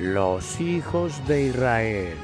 Los hijos de Israel.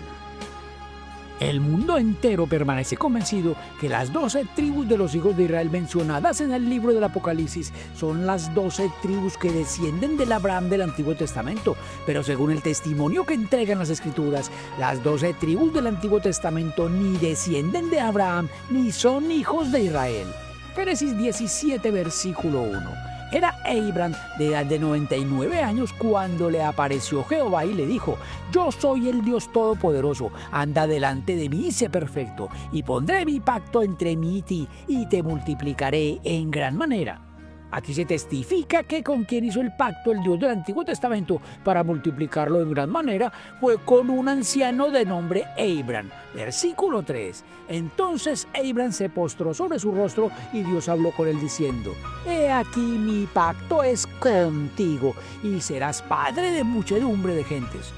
El mundo entero permanece convencido que las 12 tribus de los hijos de Israel mencionadas en el libro del Apocalipsis son las 12 tribus que descienden del Abraham del Antiguo Testamento. Pero según el testimonio que entregan las Escrituras, las 12 tribus del Antiguo Testamento ni descienden de Abraham ni son hijos de Israel. Génesis 17, versículo 1. Era Abram de edad de 99 años cuando le apareció Jehová y le dijo: yo soy el Dios Todopoderoso, anda delante de mí y sé perfecto, y pondré mi pacto entre mí y ti, y te multiplicaré en gran manera. Aquí se testifica que con quien hizo el pacto el Dios del Antiguo Testamento para multiplicarlo en gran manera fue con un anciano de nombre Abram. Versículo 3. Entonces Abram se postró sobre su rostro y Dios habló con él diciendo: he aquí mi pacto es contigo y serás padre de muchedumbre de gentes.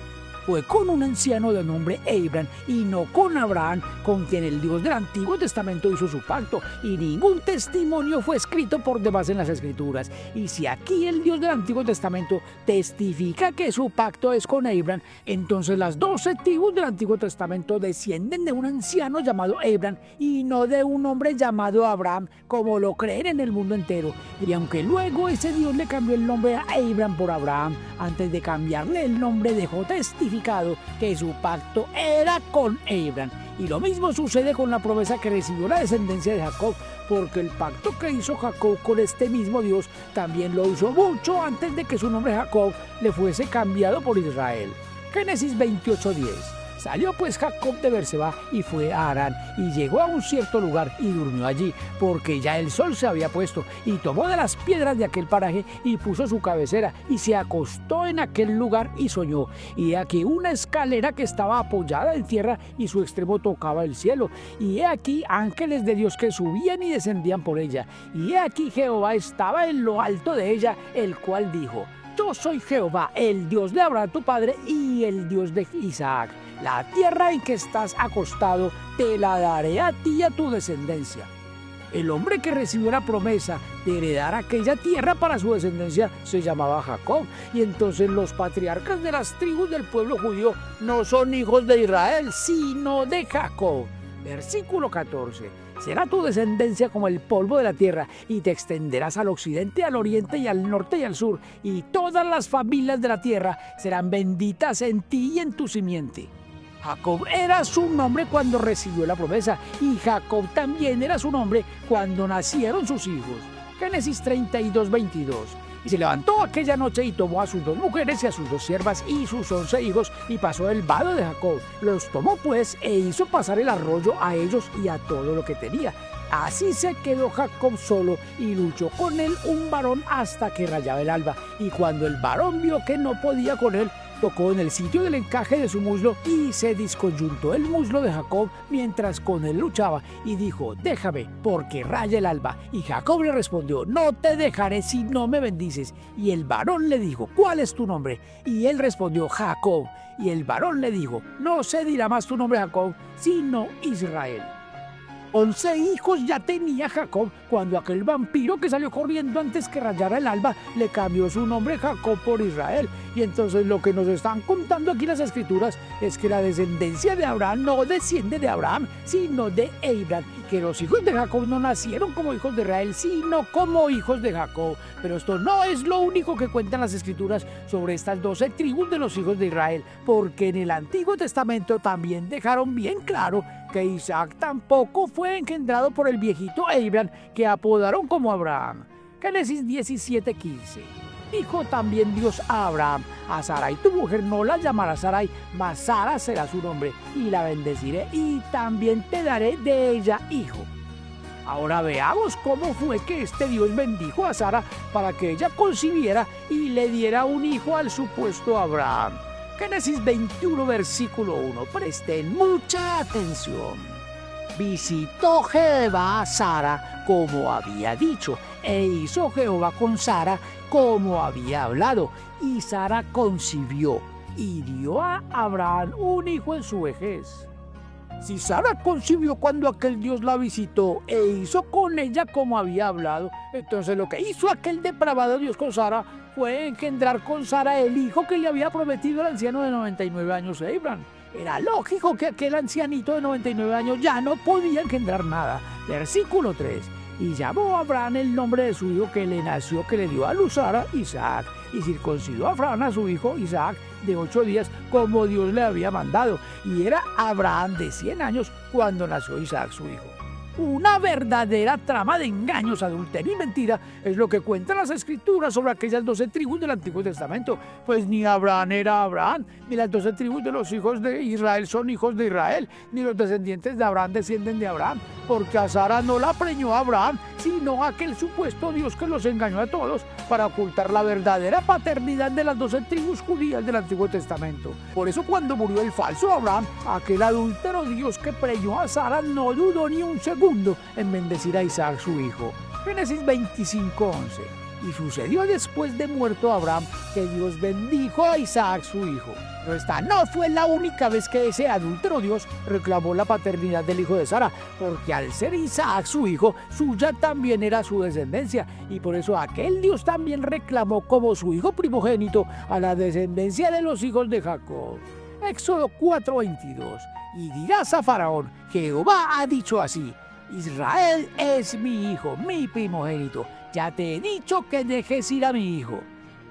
Fue con un anciano de nombre Abram y no con Abraham, con quien el Dios del Antiguo Testamento hizo su pacto, y ningún testimonio fue escrito por demás en las Escrituras. Y si aquí el Dios del Antiguo Testamento testifica que su pacto es con Abram, entonces las 12 tribus del Antiguo Testamento descienden de un anciano llamado Abram y no de un hombre llamado Abraham, como lo creen en el mundo entero. Y aunque luego ese Dios le cambió el nombre a Abram por Abraham, antes de cambiarle el nombre dejó testificado que su pacto era con Abram. Y lo mismo sucede con la promesa que recibió la descendencia de Jacob, porque el pacto que hizo Jacob con este mismo Dios también lo hizo mucho antes de que su nombre Jacob le fuese cambiado por Israel. Génesis 28:10. Salió pues Jacob de Berseba y fue a Harán, y llegó a un cierto lugar y durmió allí, porque ya el sol se había puesto, y tomó de las piedras de aquel paraje y puso su cabecera, y se acostó en aquel lugar y soñó. Y he aquí una escalera que estaba apoyada en tierra y su extremo tocaba el cielo, y he aquí ángeles de Dios que subían y descendían por ella, y he aquí Jehová estaba en lo alto de ella, el cual dijo: yo soy Jehová, el Dios de Abraham tu padre y el Dios de Isaac. La tierra en que estás acostado te la daré a ti y a tu descendencia. El hombre que recibió la promesa de heredar aquella tierra para su descendencia se llamaba Jacob. Y entonces los patriarcas de las tribus del pueblo judío no son hijos de Israel, sino de Jacob. Versículo 14. Será tu descendencia como el polvo de la tierra, y te extenderás al occidente, al oriente y al norte y al sur, y todas las familias de la tierra serán benditas en ti y en tu simiente. Jacob era su nombre cuando recibió la promesa, y Jacob también era su nombre cuando nacieron sus hijos. Génesis 32:22. Y se levantó aquella noche y tomó a sus 2 mujeres y a sus 2 siervas y sus 11 hijos y pasó el vado de Jacob. Los tomó pues e hizo pasar el arroyo a ellos y a todo lo que tenía. Así se quedó Jacob solo y luchó con él un varón hasta que rayaba el alba. Y cuando el varón vio que no podía con él, tocó en el sitio del encaje de su muslo y se desconyuntó el muslo de Jacob mientras con él luchaba, y dijo: déjame, porque raya el alba. Y Jacob le respondió: no te dejaré si no me bendices. Y el varón le dijo: ¿cuál es tu nombre? Y él respondió: Jacob. Y el varón le dijo: no se dirá más tu nombre Jacob, sino Israel. 11 hijos ya tenía Jacob cuando aquel vampiro que salió corriendo antes que rayara el alba le cambió su nombre Jacob por Israel. Y entonces lo que nos están contando aquí las Escrituras es que la descendencia de Abraham no desciende de Abraham, sino de Abram, que los hijos de Jacob no nacieron como hijos de Israel, sino como hijos de Jacob. Pero esto no es lo único que cuentan las Escrituras sobre estas 12 tribus de los hijos de Israel, porque en el Antiguo Testamento también dejaron bien claro que Isaac tampoco fue engendrado por el viejito Abram, que apodaron como Abraham. Génesis 17:15. Dijo también Dios a Abraham: a Sarai tu mujer no la llamarás Sarai, mas Sara será su nombre, y la bendeciré, y también te daré de ella hijo. Ahora veamos cómo fue que este Dios bendijo a Sara para que ella concibiera y le diera un hijo al supuesto Abraham. Génesis 21, versículo 1. Presten mucha atención. Visitó Jehová a Sara como había dicho, e hizo Jehová con Sara como había hablado. Y Sara concibió y dio a Abraham un hijo en su vejez. Si Sara concibió cuando aquel Dios la visitó e hizo con ella como había hablado, entonces lo que hizo aquel depravado Dios con Sara fue engendrar con Sara el hijo que le había prometido el anciano de 99 años Abraham. Era lógico que aquel ancianito de 99 años ya no podía engendrar nada. Versículo 3. Y llamó a Abraham el nombre de su hijo que le nació, que le dio a luz Sara, Isaac. Y circuncidó a Abraham a su hijo Isaac de 8 días, como Dios le había mandado. Y era Abraham de 100 años cuando nació Isaac su hijo. Una verdadera trama de engaños, adulterio y mentira es lo que cuentan las escrituras sobre aquellas 12 tribus del Antiguo Testamento. Pues ni Abraham era Abraham, ni las 12 tribus de los hijos de Israel son hijos de Israel, ni los descendientes de Abraham descienden de Abraham, porque a Sara no la preñó Abraham, sino aquel supuesto Dios que los engañó a todos para ocultar la verdadera paternidad de las 12 tribus judías del Antiguo Testamento. Por eso cuando murió el falso Abraham, aquel adúltero Dios que preñó a Sara no dudó ni un segundo en bendecir a Isaac su hijo. Génesis 25:11. Y sucedió después de muerto Abraham que Dios bendijo a Isaac su hijo. Pero esta no fue la única vez que ese adúltero Dios reclamó la paternidad del hijo de Sara, porque al ser Isaac su hijo, suya también era su descendencia, y por eso aquel Dios también reclamó como su hijo primogénito a la descendencia de los hijos de Jacob. Éxodo 4:22. Y dirás a Faraón: Jehová ha dicho así: Israel es mi hijo, mi primogénito. Ya te he dicho que dejes ir a mi hijo.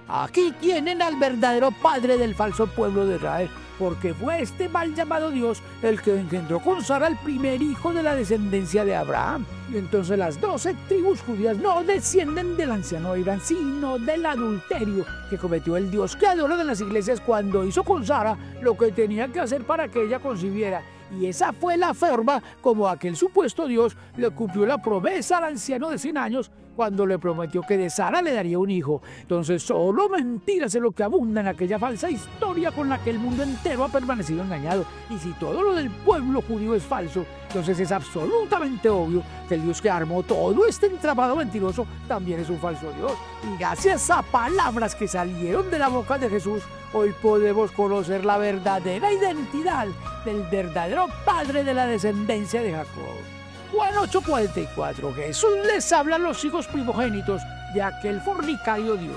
Aquí tienen al verdadero padre del falso pueblo de Israel, porque fue este mal llamado Dios el que engendró con Sara el primer hijo de la descendencia de Abraham. Y entonces las 12 tribus judías no descienden del anciano Abraham, sino del adulterio que cometió el Dios que adoran en las iglesias cuando hizo con Sara lo que tenía que hacer para que ella concibiera. Y esa fue la forma como aquel supuesto Dios le cumplió la promesa al anciano de 100 años cuando le prometió que de Sara le daría un hijo. Entonces solo mentiras es lo que abunda en aquella falsa historia con la que el mundo entero ha permanecido engañado. Y si todo lo del pueblo judío es falso, entonces es absolutamente obvio que el Dios que armó todo este entramado mentiroso también es un falso Dios. Y gracias a palabras que salieron de la boca de Jesús, hoy podemos conocer la verdadera identidad del verdadero padre de la descendencia de Jacob. Juan 8:44. Jesús les habla a los hijos primogénitos de aquel fornicario Dios.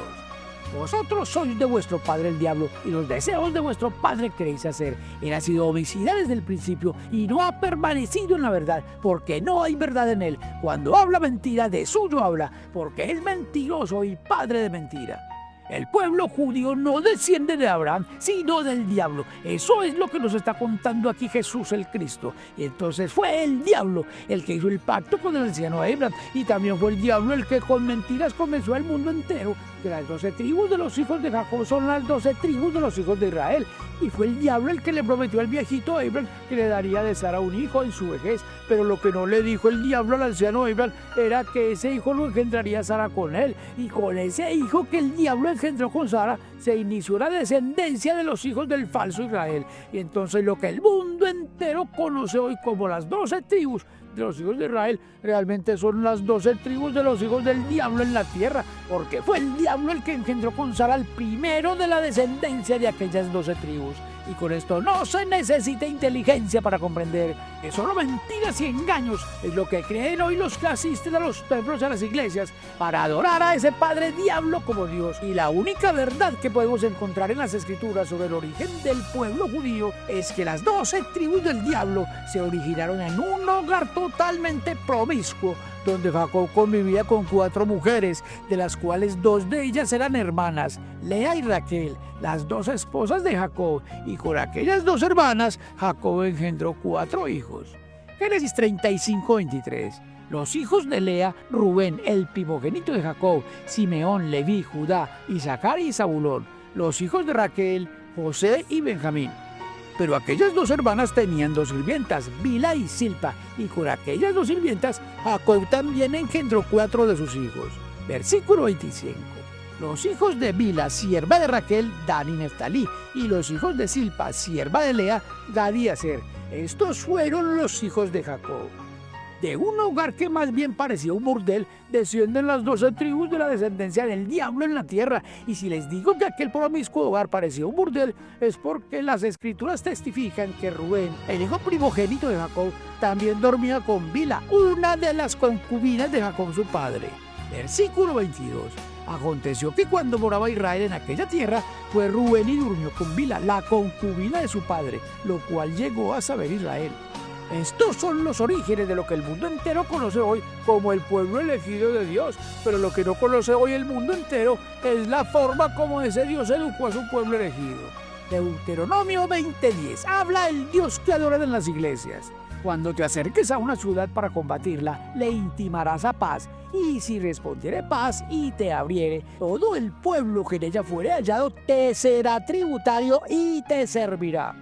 Vosotros sois de vuestro padre el diablo, y los deseos de vuestro padre queréis hacer. Él ha sido homicida desde el principio y no ha permanecido en la verdad, porque no hay verdad en él. Cuando habla mentira, de suyo habla, porque es mentiroso y padre de mentira. El pueblo judío no desciende de Abraham, sino del diablo. Eso es lo que nos está contando aquí Jesús el Cristo. Y entonces fue el diablo el que hizo el pacto con el anciano Abraham. Y también fue el diablo el que con mentiras convenció al mundo entero que las 12 tribus de los hijos de Jacob son las 12 tribus de los hijos de Israel. Y fue el diablo el que le prometió al viejito Abraham que le daría de Sara un hijo en su vejez. Pero lo que no le dijo el diablo al anciano Abraham era que ese hijo lo engendraría Sara con él. Y con ese hijo que el diablo engendró con Sara, se inició la descendencia de los hijos del falso Israel. Y entonces lo que el mundo entero conoce hoy como las 12 tribus de los hijos de Israel, realmente son las 12 tribus de los hijos del diablo en la tierra, porque fue el diablo el que engendró con Sara al primero de la descendencia de aquellas 12 tribus. Y con esto no se necesita inteligencia para comprender que solo mentiras y engaños es lo que creen hoy los que asisten a los templos y a las iglesias para adorar a ese padre diablo como Dios. Y la única verdad que podemos encontrar en las escrituras sobre el origen del pueblo judío es que las 12 tribus del diablo se originaron en un hogar totalmente promiscuo, donde Jacob convivía con 4 mujeres, de las cuales 2 de ellas eran hermanas, Lea y Raquel, las 2 esposas de Jacob, y con aquellas 2 hermanas Jacob engendró 4 hijos. Génesis 35:23. Los hijos de Lea: Rubén, el primogénito de Jacob; Simeón, Leví, Judá, Isaacar y Zabulón. Los hijos de Raquel: José y Benjamín. Pero aquellas 2 hermanas tenían 2 sirvientas, Bilha y Silpa, y con aquellas 2 sirvientas Jacob también engendró 4 de sus hijos. Versículo 25. Los hijos de Bilha, sierva de Raquel, Dan y Neftalí, y los hijos de Silpa, sierva de Lea, Gad y Aser. Estos fueron los hijos de Jacob. De un hogar que más bien parecía un burdel, descienden las 12 tribus de la descendencia del diablo en la tierra. Y si les digo que aquel promiscuo hogar parecía un burdel, es porque las escrituras testifican que Rubén, el hijo primogénito de Jacob, también dormía con Bilha, una de las concubinas de Jacob su padre. Versículo 22. Aconteció que cuando moraba Israel en aquella tierra, fue Rubén y durmió con Bila, la concubina de su padre, lo cual llegó a saber Israel. Estos son los orígenes de lo que el mundo entero conoce hoy como el pueblo elegido de Dios, pero lo que no conoce hoy el mundo entero es la forma como ese Dios educó a su pueblo elegido. Deuteronomio 20:10 habla el Dios que adoran en las iglesias. Cuando te acerques a una ciudad para combatirla, le intimarás a paz, y si respondiere paz y te abriere, todo el pueblo que en ella fuere hallado te será tributario y te servirá.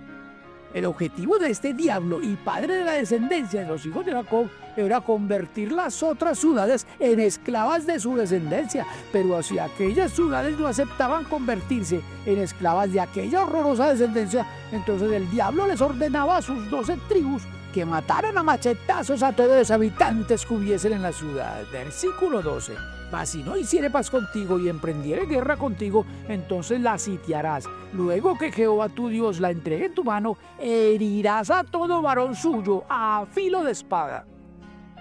El objetivo de este diablo y padre de la descendencia de los hijos de Jacob era convertir las otras ciudades en esclavas de su descendencia, pero si aquellas ciudades no aceptaban convertirse en esclavas de aquella horrorosa descendencia, entonces el diablo les ordenaba a sus 12 tribus que mataran a machetazos a todos los habitantes que hubiesen en la ciudad. Versículo 12. Mas si no hiciere paz contigo y emprendiere guerra contigo, entonces la sitiarás. Luego que Jehová tu Dios la entregue en tu mano, herirás a todo varón suyo a filo de espada.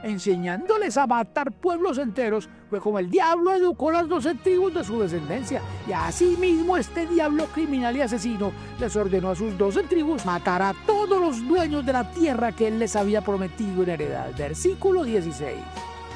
Enseñándoles a matar pueblos enteros, fue como el diablo educó las 12 tribus de su descendencia. Y asimismo este diablo criminal y asesino les ordenó a sus 12 tribus matar a todos los dueños de la tierra que él les había prometido en heredad. Versículo 16.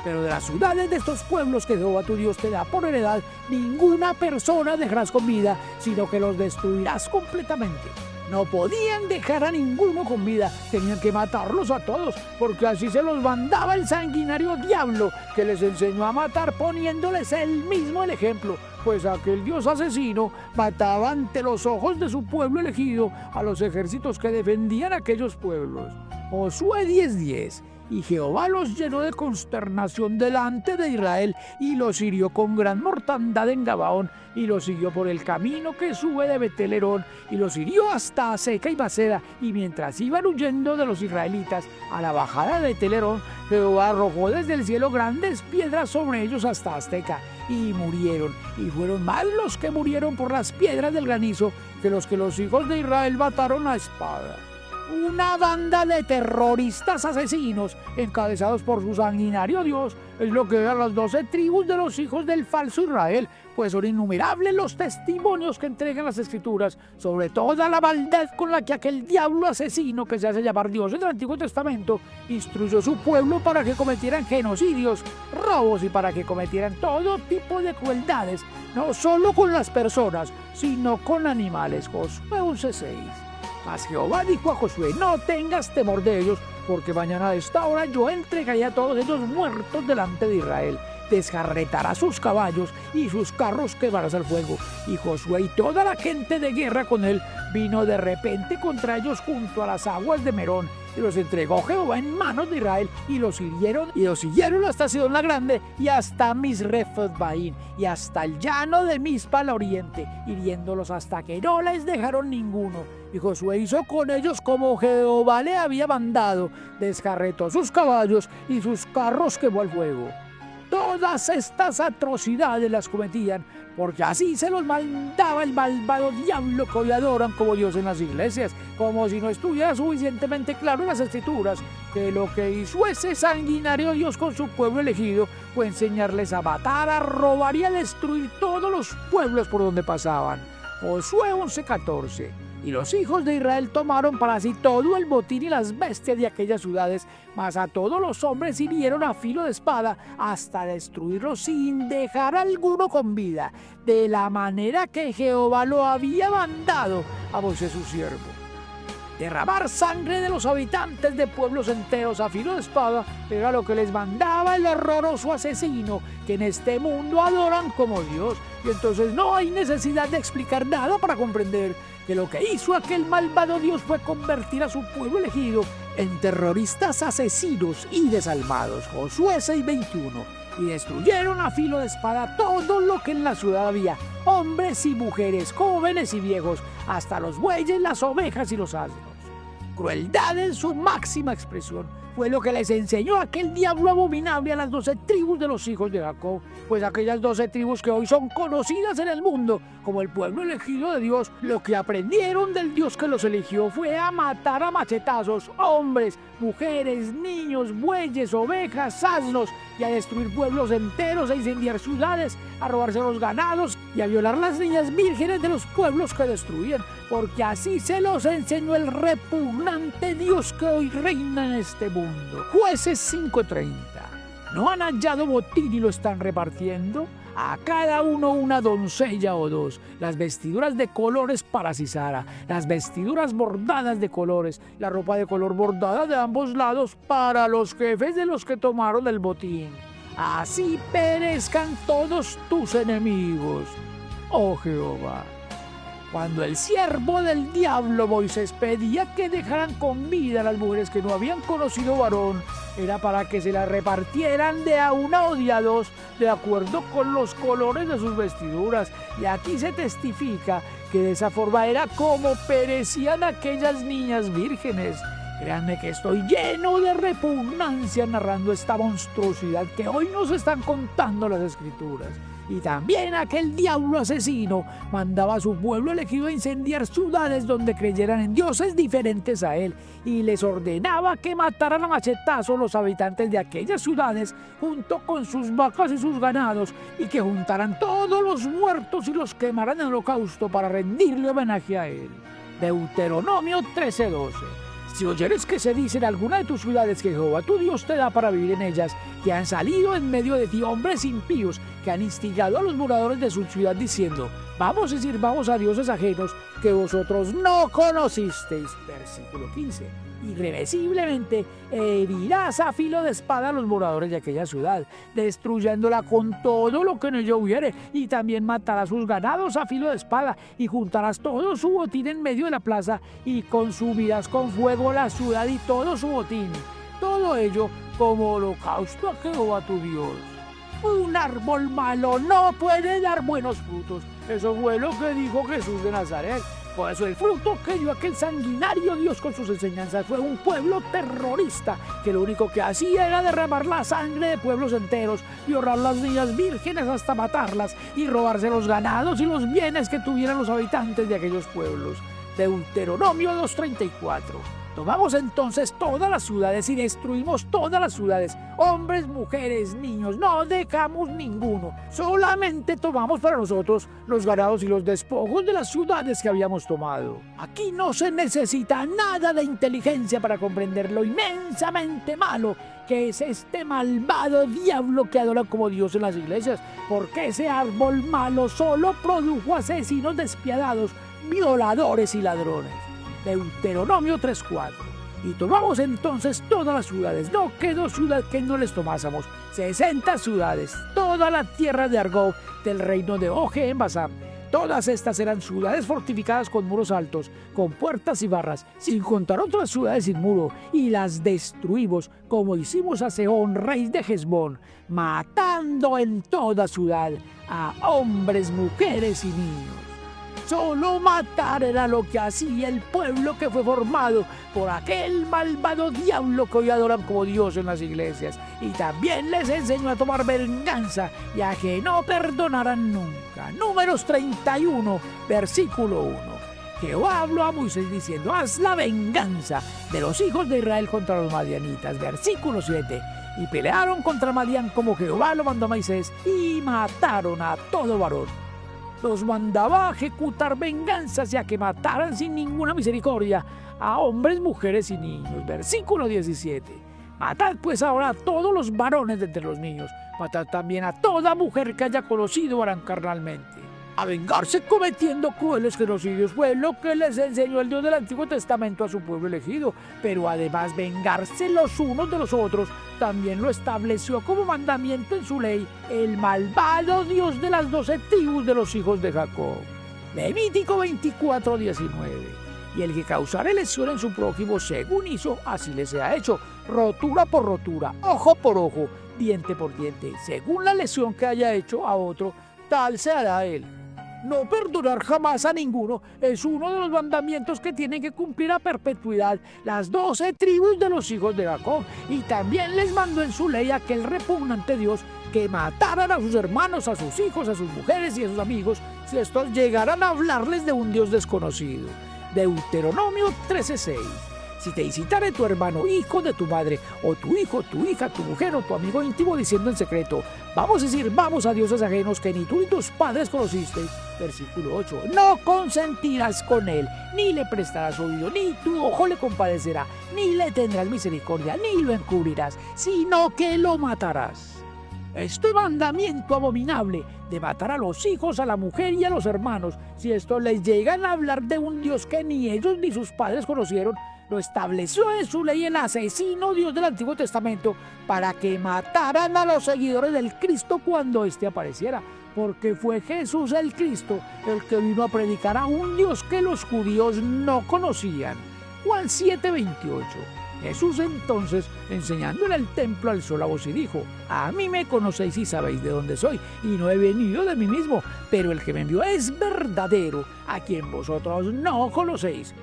Pero de las ciudades de estos pueblos que Jehová tu Dios te da por heredad, ninguna persona dejarás con vida, sino que los destruirás completamente. No podían dejar a ninguno con vida, tenían que matarlos a todos, porque así se los mandaba el sanguinario diablo, que les enseñó a matar poniéndoles él mismo el ejemplo, pues aquel dios asesino mataba ante los ojos de su pueblo elegido a los ejércitos que defendían aquellos pueblos. Josué 10:10. Y Jehová los llenó de consternación delante de Israel, y los hirió con gran mortandad en Gabaón, y los siguió por el camino que sube de Betel-Herón, y los hirió hasta Azeca y Maceda, y mientras iban huyendo de los israelitas a la bajada de Betel-Herón, Jehová arrojó desde el cielo grandes piedras sobre ellos hasta Azteca, y murieron, y fueron más los que murieron por las piedras del granizo que los hijos de Israel mataron a espada. Una banda de terroristas asesinos, encabezados por su sanguinario Dios, es lo que eran las 12 tribus de los hijos del falso Israel, pues son innumerables los testimonios que entregan las Escrituras sobre toda la maldad con la que aquel diablo asesino que se hace llamar Dios en el Antiguo Testamento instruyó a su pueblo para que cometieran genocidios, robos y para que cometieran todo tipo de crueldades, no solo con las personas, sino con animales. Josué 11:6. Mas Jehová dijo a Josué: no tengas temor de ellos, porque mañana a esta hora yo entregaré a todos ellos muertos delante de Israel. Descarretarás sus caballos y sus carros quemarás al fuego. Y Josué y toda la gente de guerra con él vino de repente contra ellos junto a las aguas de Merón. Y los entregó Jehová en manos de Israel, y los siguieron hasta Sidón la Grande, y hasta Misrefot-Baín, y hasta el llano de Mizpa al oriente, hiriéndolos hasta que no les dejaron ninguno. Y Josué hizo con ellos como Jehová le había mandado, descarretó sus caballos y sus carros quemó al fuego. Todas estas atrocidades las cometían porque así se los mandaba el malvado diablo que hoy adoran como Dios en las iglesias, como si no estuviera suficientemente claro en las Escrituras que lo que hizo ese sanguinario Dios con su pueblo elegido fue enseñarles a matar, a robar y a destruir todos los pueblos por donde pasaban. Josué 11:14. Y los hijos de Israel tomaron para sí todo el botín y las bestias de aquellas ciudades, mas a todos los hombres hirieron a filo de espada hasta destruirlos sin dejar alguno con vida, de la manera que Jehová lo había mandado a Moisés su siervo. Derramar sangre de los habitantes de pueblos enteros a filo de espada era lo que les mandaba el horroroso asesino que en este mundo adoran como Dios. Y entonces no hay necesidad de explicar nada para comprender que lo que hizo aquel malvado Dios fue convertir a su pueblo elegido en terroristas asesinos y desalmados. Josué 6:21. Y destruyeron a filo de espada todo lo que en la ciudad había, hombres y mujeres, jóvenes y viejos, hasta los bueyes, las ovejas y los asnos. Crueldad en su máxima expresión fue lo que les enseñó aquel diablo abominable a las 12 tribus de los hijos de Jacob, pues aquellas 12 tribus que hoy son conocidas en el mundo como el pueblo elegido de Dios, lo que aprendieron del Dios que los eligió fue a matar a machetazos hombres, mujeres, niños, bueyes, ovejas, asnos, y a destruir pueblos enteros, a incendiar ciudades, a robarse los ganados y a violar las niñas vírgenes de los pueblos que destruían, porque así se los enseñó el repugnante Dios que hoy reina en este mundo. Jueces 5:30. ¿No han hallado botín y lo están repartiendo? A cada uno una doncella o dos, las vestiduras de colores para Sisara, las vestiduras bordadas de colores, la ropa de color bordada de ambos lados para los jefes de los que tomaron el botín. Así perezcan todos tus enemigos, oh Jehová. Cuando el siervo del diablo Moisés pedía que dejaran con vida a las mujeres que no habían conocido varón, era para que se las repartieran de a una o de a dos, de acuerdo con los colores de sus vestiduras. Y aquí se testifica que de esa forma era como perecían aquellas niñas vírgenes. Créanme que estoy lleno de repugnancia narrando esta monstruosidad que hoy nos están contando las Escrituras. Y también aquel diablo asesino mandaba a su pueblo elegido a incendiar ciudades donde creyeran en dioses diferentes a él, y les ordenaba que mataran a machetazos los habitantes de aquellas ciudades junto con sus vacas y sus ganados, y que juntaran todos los muertos y los quemaran en holocausto para rendirle homenaje a él. Deuteronomio 13:12. Si oyeres que se dice en alguna de tus ciudades que Jehová tu Dios te da para vivir en ellas, que han salido en medio de ti hombres impíos que han instigado a los moradores de su ciudad diciendo: vamos y sirvamos a dioses ajenos que vosotros no conocisteis. Versículo 15. Irreversiblemente herirás a filo de espada a los moradores de aquella ciudad, destruyéndola con todo lo que en ella hubiere, y también matarás sus ganados a filo de espada, y juntarás todo su botín en medio de la plaza, y consumirás con fuego la ciudad y todo su botín. Todo ello como holocausto a Jehová tu Dios. Un árbol malo no puede dar buenos frutos. Eso fue lo que dijo Jesús de Nazaret. Por eso el fruto que dio aquel sanguinario Dios con sus enseñanzas fue un pueblo terrorista, que lo único que hacía era derramar la sangre de pueblos enteros, violar las niñas vírgenes hasta matarlas y robarse los ganados y los bienes que tuvieran los habitantes de aquellos pueblos. Deuteronomio 2:34. Tomamos entonces todas las ciudades y destruimos todas las ciudades, hombres, mujeres, niños, no dejamos ninguno. Solamente tomamos para nosotros los ganados y los despojos de las ciudades que habíamos tomado. Aquí no se necesita nada de inteligencia para comprender lo inmensamente malo que es este malvado diablo que adora como Dios en las iglesias, porque ese árbol malo solo produjo asesinos despiadados, violadores y ladrones. Deuteronomio 3:4. Y tomamos entonces todas las ciudades, no quedó ciudad que no les tomásemos, 60 ciudades, toda la tierra de Argob, del reino de Oje en Basán. Todas estas eran ciudades fortificadas con muros altos, con puertas y barras, sin contar otras ciudades sin muro, y las destruimos, como hicimos a Sehón, rey de Hesbón, matando en toda ciudad a hombres, mujeres y niños. Solo matar era lo que hacía el pueblo que fue formado por aquel malvado diablo que hoy adoran como Dios en las iglesias. Y también les enseñó a tomar venganza y a que no perdonaran nunca. Números 31, versículo 1. Jehová habló a Moisés diciendo: haz la venganza de los hijos de Israel contra los madianitas. Versículo 7. Y pelearon contra Madián como Jehová lo mandó a Moisés, y mataron a todo varón. Los mandaba a ejecutar venganzas y a que mataran sin ninguna misericordia a hombres, mujeres y niños. Versículo 17. Matad pues ahora a todos los varones de entre los niños. Matad también a toda mujer que haya conocido varón carnalmente. A vengarse cometiendo crueles genocidios fue lo que les enseñó el Dios del Antiguo Testamento a su pueblo elegido. Pero además vengarse los unos de los otros también lo estableció como mandamiento en su ley el malvado Dios de las 12 tribus de los hijos de Jacob. Levítico 24:19. Y el que causare lesión en su prójimo según hizo, así le sea hecho, rotura por rotura, ojo por ojo, diente por diente, según la lesión que haya hecho a otro, tal se hará a él. No perdonar jamás a ninguno es uno de los mandamientos que tienen que cumplir a perpetuidad las 12 tribus de los hijos de Jacob. Y también les mandó en su ley aquel repugnante Dios que mataran a sus hermanos, a sus hijos, a sus mujeres y a sus amigos si estos llegaran a hablarles de un Dios desconocido. Deuteronomio 13:6. Si te incitare tu hermano, hijo de tu madre, o tu hijo, tu hija, tu mujer o tu amigo íntimo diciendo en secreto, vamos a dioses ajenos que ni tú ni tus padres conocisteis. Versículo 8. No consentirás con él, ni le prestarás oído, ni tu ojo le compadecerá, ni le tendrás misericordia, ni lo encubrirás, sino que lo matarás. Este mandamiento abominable de matar a los hijos, a la mujer y a los hermanos, si estos les llegan a hablar de un Dios que ni ellos ni sus padres conocieron, lo estableció en su ley el asesino Dios del Antiguo Testamento para que mataran a los seguidores del Cristo cuando éste apareciera, porque fue Jesús el Cristo el que vino a predicar a un Dios que los judíos no conocían. Juan 7:28. Jesús entonces, enseñando en el templo, alzó la voz y dijo: a mí me conocéis y sabéis de dónde soy, y no he venido de mí mismo, pero el que me envió es verdadero, a quien vosotros no conocéis.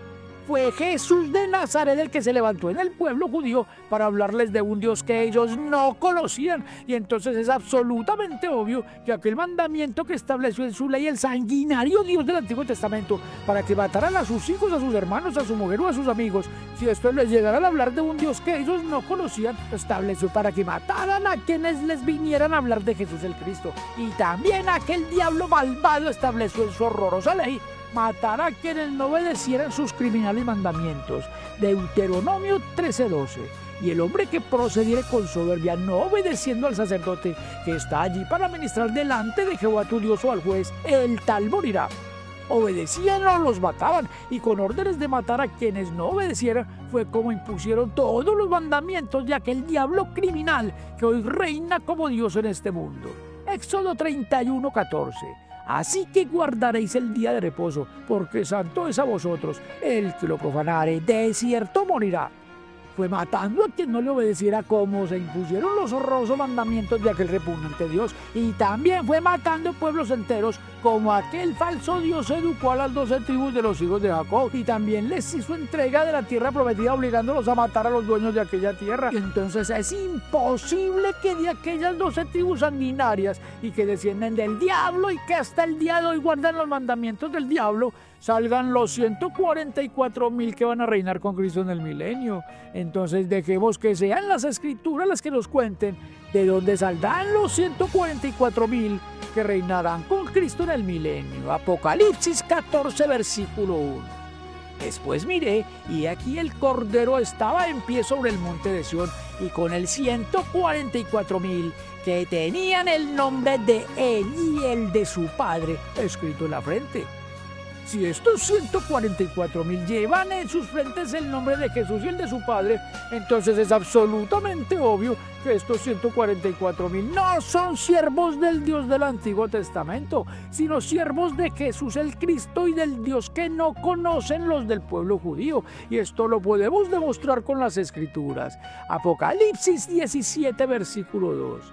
Fue Jesús de Nazaret el que se levantó en el pueblo judío para hablarles de un Dios que ellos no conocían. Y entonces es absolutamente obvio que aquel mandamiento que estableció en su ley el sanguinario Dios del Antiguo Testamento para que mataran a sus hijos, a sus hermanos, a su mujer o a sus amigos, si esto les llegaran a hablar de un Dios que ellos no conocían, estableció para que mataran a quienes les vinieran a hablar de Jesús el Cristo. Y también aquel diablo malvado estableció en su horrorosa ley matar a quienes no obedecieran sus criminales mandamientos. Deuteronomio 13:12. Y el hombre que procediere con soberbia, no obedeciendo al sacerdote que está allí para ministrar delante de Jehová tu Dios o al juez, el tal morirá. Obedecían o los mataban, y con órdenes de matar a quienes no obedecieran fue como impusieron todos los mandamientos de aquel diablo criminal que hoy reina como Dios en este mundo. Éxodo 31:14. Así que guardaréis el día de reposo, porque santo es a vosotros. El que lo profanare, de cierto morirá. Fue matando a quien no le obedeciera como se impusieron los horrorosos mandamientos de aquel repugnante Dios, y también fue matando pueblos enteros como aquel falso Dios educó a las 12 tribus de los hijos de Jacob, y también les hizo entrega de la tierra prometida obligándolos a matar a los dueños de aquella tierra. Y entonces es imposible que de aquellas 12 tribus sanguinarias y que descienden del diablo y que hasta el día de hoy guardan los mandamientos del diablo, salgan los 144,000 que van a reinar con Cristo en el milenio. Entonces dejemos que sean las Escrituras las que nos cuenten de dónde saldrán los 144,000 que reinarán con Cristo en el milenio. Apocalipsis 14, versículo 1. Después miré, y aquí el Cordero estaba en pie sobre el monte de Sión, y con él 144,000 que tenían el nombre de él y el de su Padre escrito en la frente. Si estos 144,000 llevan en sus frentes el nombre de Jesús y el de su Padre, entonces es absolutamente obvio que estos 144,000 no son siervos del Dios del Antiguo Testamento, sino siervos de Jesús el Cristo y del Dios que no conocen los del pueblo judío. Y esto lo podemos demostrar con las Escrituras. Apocalipsis 17, versículo 2.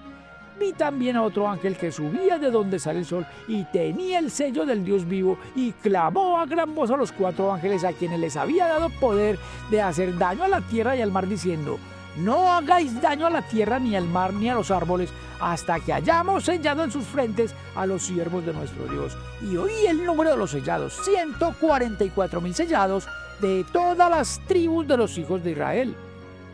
Vi también a otro ángel que subía de donde sale el sol y tenía el sello del Dios vivo, y clamó a gran voz a los 4 ángeles a quienes les había dado poder de hacer daño a la tierra y al mar, diciendo: no hagáis daño a la tierra, ni al mar, ni a los árboles, hasta que hayamos sellado en sus frentes a los siervos de nuestro Dios. Y oí el número de los sellados, 144,000 sellados de todas las tribus de los hijos de Israel.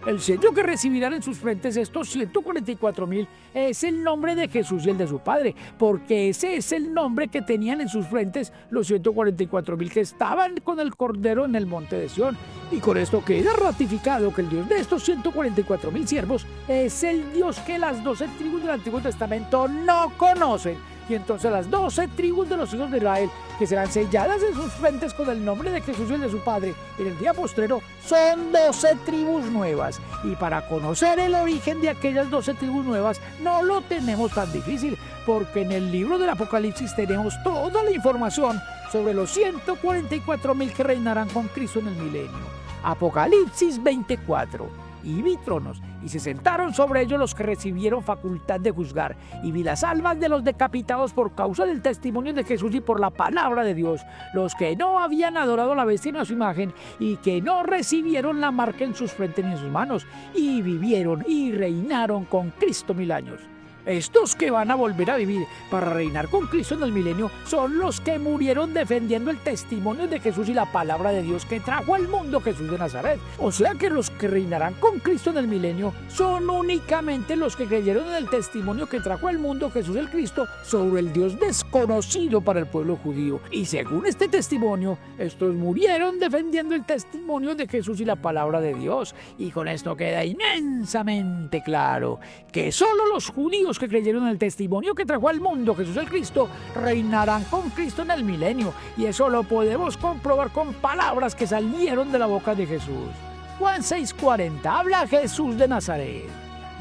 El sello que recibirán en sus frentes estos 144,000 es el nombre de Jesús y el de su Padre, porque ese es el nombre que tenían en sus frentes los 144,000 que estaban con el Cordero en el monte de Sión. Y con esto queda ratificado que el Dios de estos 144,000 siervos es el Dios que las 12 tribus del Antiguo Testamento no conocen. Y entonces las 12 tribus de los hijos de Israel, que serán selladas en sus frentes con el nombre de Jesús y el de su Padre en el día postrero, son 12 tribus nuevas. Y para conocer el origen de aquellas 12 tribus nuevas no lo tenemos tan difícil, porque en el libro del Apocalipsis tenemos toda la información sobre los 144,000 que reinarán con Cristo en el milenio. Apocalipsis 24. y vi tronos, y se sentaron sobre ellos los que recibieron facultad de juzgar, y vi las almas de los decapitados por causa del testimonio de Jesús y por la palabra de Dios, los que no habían adorado a la bestia ni a su imagen, y que no recibieron la marca en sus frentes ni en sus manos, y vivieron y reinaron con Cristo 1000 años. Estos que van a volver a vivir para reinar con Cristo en el milenio son los que murieron defendiendo el testimonio de Jesús y la palabra de Dios que trajo al mundo Jesús de Nazaret. O sea que los que reinarán con Cristo en el milenio son únicamente los que creyeron en el testimonio que trajo al mundo Jesús el Cristo sobre el Dios desconocido para el pueblo judío. Y según este testimonio, estos murieron defendiendo el testimonio de Jesús y la palabra de Dios. Y con esto queda inmensamente claro que solo los judíos que creyeron en el testimonio que trajo al mundo Jesús el Cristo reinarán con Cristo en el milenio, y eso lo podemos comprobar con palabras que salieron de la boca de Jesús. Juan 6:40 habla Jesús de Nazaret: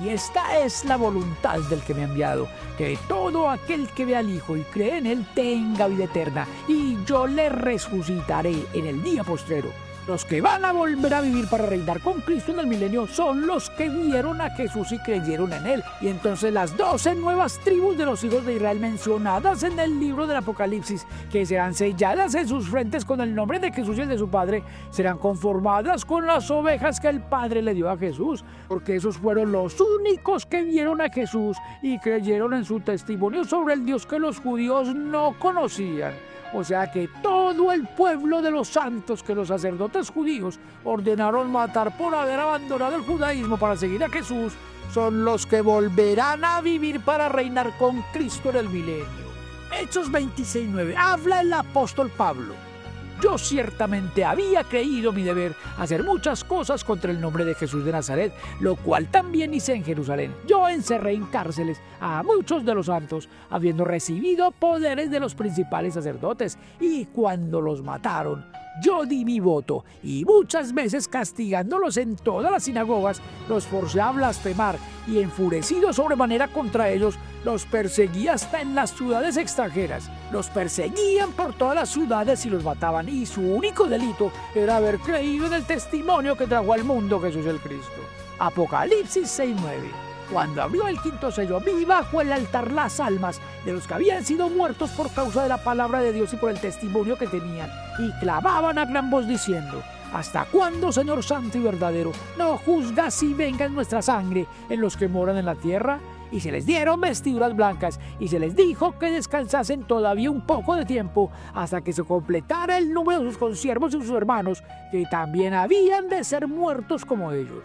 y esta es la voluntad del que me ha enviado, que todo aquel que ve al Hijo y cree en él tenga vida eterna, y yo le resucitaré en el día postrero. Los que van a volver a vivir para reinar con Cristo en el milenio son los que vieron a Jesús y creyeron en él. Y entonces las 12 nuevas tribus de los hijos de Israel mencionadas en el libro del Apocalipsis, que serán selladas en sus frentes con el nombre de Jesús y el de su Padre, serán conformadas con las ovejas que el Padre le dio a Jesús, porque esos fueron los únicos que vieron a Jesús y creyeron en su testimonio sobre el Dios que los judíos no conocían. O sea que todo el pueblo de los santos que los sacerdotes judíos ordenaron matar por haber abandonado el judaísmo para seguir a Jesús son los que volverán a vivir para reinar con Cristo en el milenio. Hechos 26:9 habla el apóstol Pablo: yo ciertamente había creído mi deber hacer muchas cosas contra el nombre de Jesús de Nazaret, lo cual también hice en Jerusalén. Yo encerré en cárceles a muchos de los santos, habiendo recibido poderes de los principales sacerdotes, y cuando los mataron, yo di mi voto, y muchas veces castigándolos en todas las sinagogas, los forcé a blasfemar, y enfurecido sobremanera contra ellos, los perseguí hasta en las ciudades extranjeras. Los perseguían por todas las ciudades y los mataban, y su único delito era haber creído en el testimonio que trajo al mundo Jesús el Cristo. Apocalipsis 6:9. Cuando abrió el quinto sello, vi bajo el altar las almas de los que habían sido muertos por causa de la palabra de Dios y por el testimonio que tenían, y clamaban a gran voz diciendo: ¿hasta cuándo, Señor santo y verdadero, no juzgas y vengas nuestra sangre en los que moran en la tierra? Y se les dieron vestiduras blancas, y se les dijo que descansasen todavía un poco de tiempo, hasta que se completara el número de sus consiervos y sus hermanos, que también habían de ser muertos como ellos.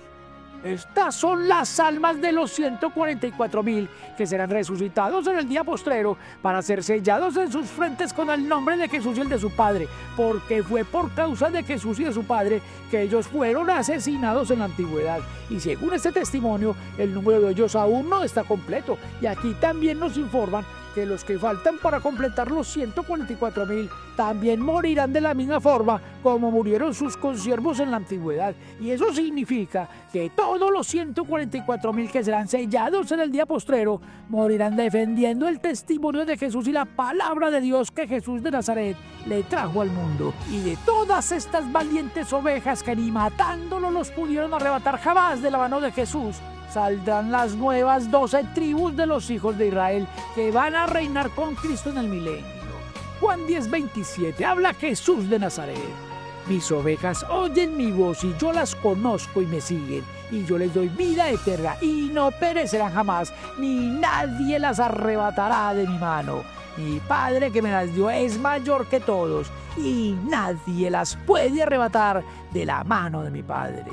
Estas son las almas de los 144,000 que serán resucitados en el día postrero para ser sellados en sus frentes con el nombre de Jesús y el de su Padre, porque fue por causa de Jesús y de su Padre que ellos fueron asesinados en la antigüedad. Y según este testimonio, el número de ellos aún no está completo. Y aquí también nos informan que los que faltan para completar los 144,000 también morirán de la misma forma como murieron sus consiervos en la antigüedad. Y eso significa que todos los 144,000 que serán sellados en el día postrero morirán defendiendo el testimonio de Jesús y la palabra de Dios que Jesús de Nazaret le trajo al mundo. Y de todas estas valientes ovejas que ni matándolo los pudieron arrebatar jamás de la mano de Jesús, saldrán las nuevas 12 tribus de los hijos de Israel que van a reinar con Cristo en el milenio. Juan 10:27 habla Jesús de Nazaret: mis ovejas oyen mi voz y yo las conozco y me siguen, y yo les doy vida eterna y no perecerán jamás, ni nadie las arrebatará de mi mano. Mi Padre que me las dio es mayor que todos, y nadie las puede arrebatar de la mano de mi Padre.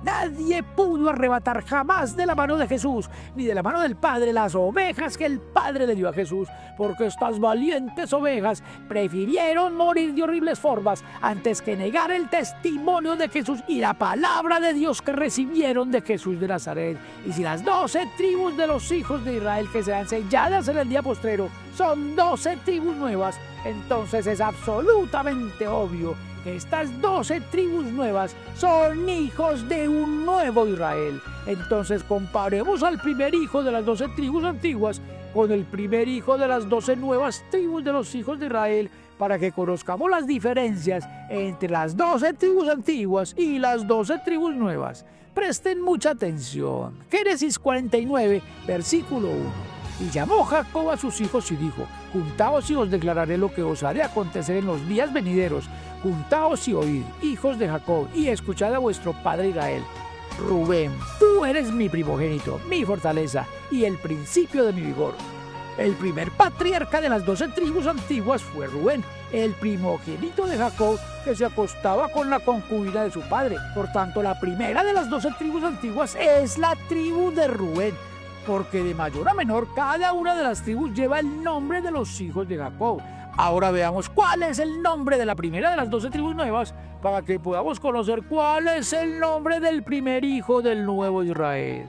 Nadie pudo arrebatar jamás de la mano de Jesús, ni de la mano del Padre, las ovejas que el Padre le dio a Jesús, porque estas valientes ovejas prefirieron morir de horribles formas antes que negar el testimonio de Jesús y la palabra de Dios que recibieron de Jesús de Nazaret. Y si las 12 tribus de los hijos de Israel que serán selladas en el día postrero son 12 tribus nuevas, entonces es absolutamente obvio que estas 12 tribus nuevas son hijos de un nuevo Israel. Entonces comparemos al primer hijo de las 12 tribus antiguas con el primer hijo de las 12 nuevas tribus de los hijos de Israel, para que conozcamos las diferencias entre las 12 tribus antiguas y las 12 tribus nuevas. Presten mucha atención. Génesis 49, versículo 1. Y llamó Jacob a sus hijos y dijo: Juntaos y os declararé lo que os haré acontecer en los días venideros. Juntaos y oíd, hijos de Jacob, y escuchad a vuestro padre Israel. Rubén, tú eres mi primogénito, mi fortaleza y el principio de mi vigor. El primer patriarca de las 12 tribus antiguas fue Rubén, el primogénito de Jacob, que se acostaba con la concubina de su padre. Por tanto, la primera de las 12 tribus antiguas es la tribu de Rubén, porque de mayor a menor cada una de las tribus lleva el nombre de los hijos de Jacob. Ahora veamos cuál es el nombre de la primera de las 12 tribus nuevas, para que podamos conocer cuál es el nombre del primer hijo del nuevo Israel.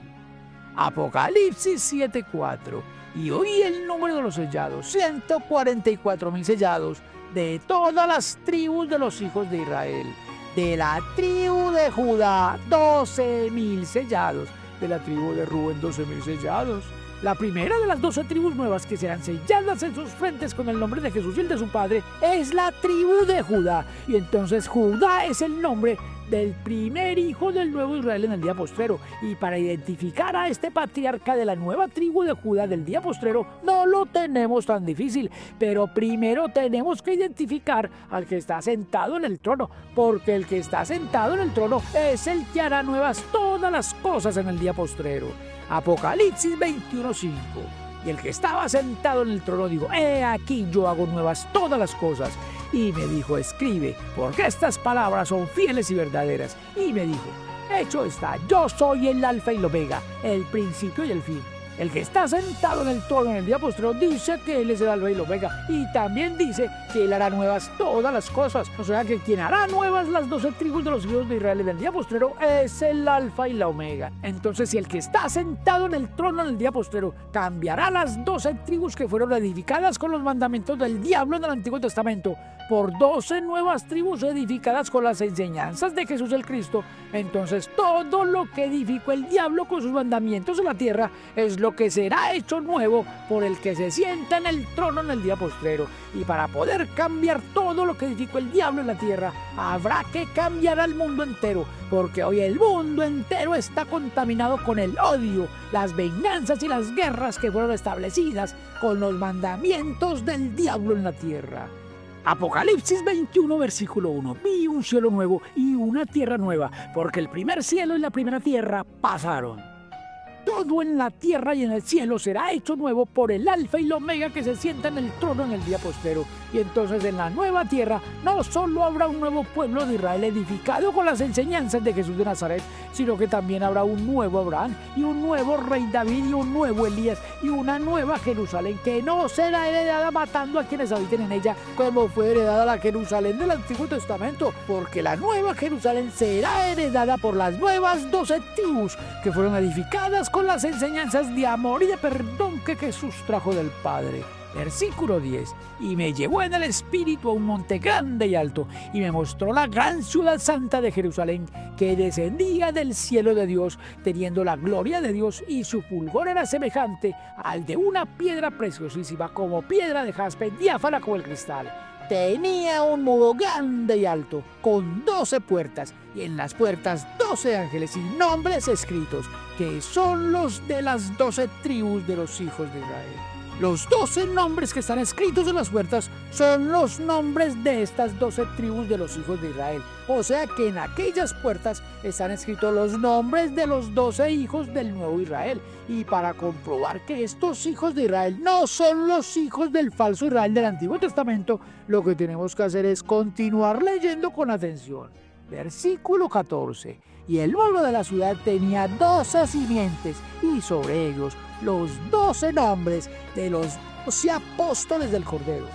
Apocalipsis 7:4. Y oí el número de los sellados, 144,000 sellados, de todas las tribus de los hijos de Israel. De la tribu de Judá, 12,000 sellados. De la tribu de Rubén, 12,000 sellados. La primera de las 12 tribus nuevas que serán selladas en sus frentes con el nombre de Jesús y el de su padre es la tribu de Judá. Y entonces Judá es el nombre del primer hijo del nuevo Israel en el día postrero. Y para identificar a este patriarca de la nueva tribu de Judá del día postrero no lo tenemos tan difícil, pero primero tenemos que identificar al que está sentado en el trono, porque el que está sentado en el trono es el que hará nuevas todas las cosas en el día postrero. Apocalipsis 21:5. Y el que estaba sentado en el trono dijo: He aquí yo hago nuevas todas las cosas. Y me dijo: escribe, porque estas palabras son fieles y verdaderas. Y me dijo: hecho está, yo soy el alfa y el omega, el principio y el fin. El que está sentado en el trono en el día postrero dice que él es el alfa y el omega, y también dice que él hará nuevas todas las cosas. O sea que quien hará nuevas las 12 tribus de los hijos de Israel en el día postrero es el alfa y la omega. Entonces, si el que está sentado en el trono en el día postrero cambiará las 12 tribus que fueron edificadas con los mandamientos del diablo en el Antiguo Testamento por 12 nuevas tribus edificadas con las enseñanzas de Jesús el Cristo, entonces todo lo que edificó el diablo con sus mandamientos en la tierra es lo que será hecho nuevo por el que se sienta en el trono en el día postrero. Y para poder cambiar todo lo que edificó el diablo en la tierra, habrá que cambiar al mundo entero, porque hoy el mundo entero está contaminado con el odio, las venganzas y las guerras que fueron establecidas con los mandamientos del diablo en la tierra. Apocalipsis 21, versículo 1. Vi un cielo nuevo y una tierra nueva, porque el primer cielo y la primera tierra pasaron. Todo en la tierra y en el cielo será hecho nuevo por el alfa y el omega que se sienta en el trono en el día postrero. Y entonces en la nueva tierra no solo habrá un nuevo pueblo de Israel edificado con las enseñanzas de Jesús de Nazaret, sino que también habrá un nuevo Abraham y un nuevo rey David y un nuevo Elías y una nueva Jerusalén que no será heredada matando a quienes habiten en ella, como fue heredada la Jerusalén del Antiguo Testamento, porque la nueva Jerusalén será heredada por las nuevas 12 tribus que fueron edificadas con las enseñanzas de amor y de perdón que Jesús trajo del Padre. Versículo 10. Y me llevó en el espíritu a un monte grande y alto, y me mostró la gran ciudad santa de Jerusalén, que descendía del cielo de Dios, teniendo la gloria de Dios, y su fulgor era semejante al de una piedra preciosísima, como piedra de jaspe, diáfana como el cristal. Tenía un muro grande y alto, con 12 puertas, y en las puertas 12 ángeles y nombres escritos, que son los de las 12 tribus de los hijos de Israel. Los 12 nombres que están escritos en las puertas son los nombres de estas 12 tribus de los hijos de Israel. O sea que en aquellas puertas están escritos los nombres de los 12 hijos del nuevo Israel. Y para comprobar que estos hijos de Israel no son los hijos del falso Israel del Antiguo Testamento, lo que tenemos que hacer es continuar leyendo con atención. Versículo 14. Y el muro de la ciudad tenía 12 simientes, y sobre ellos los 12 nombres de los 12 apóstoles del Cordero.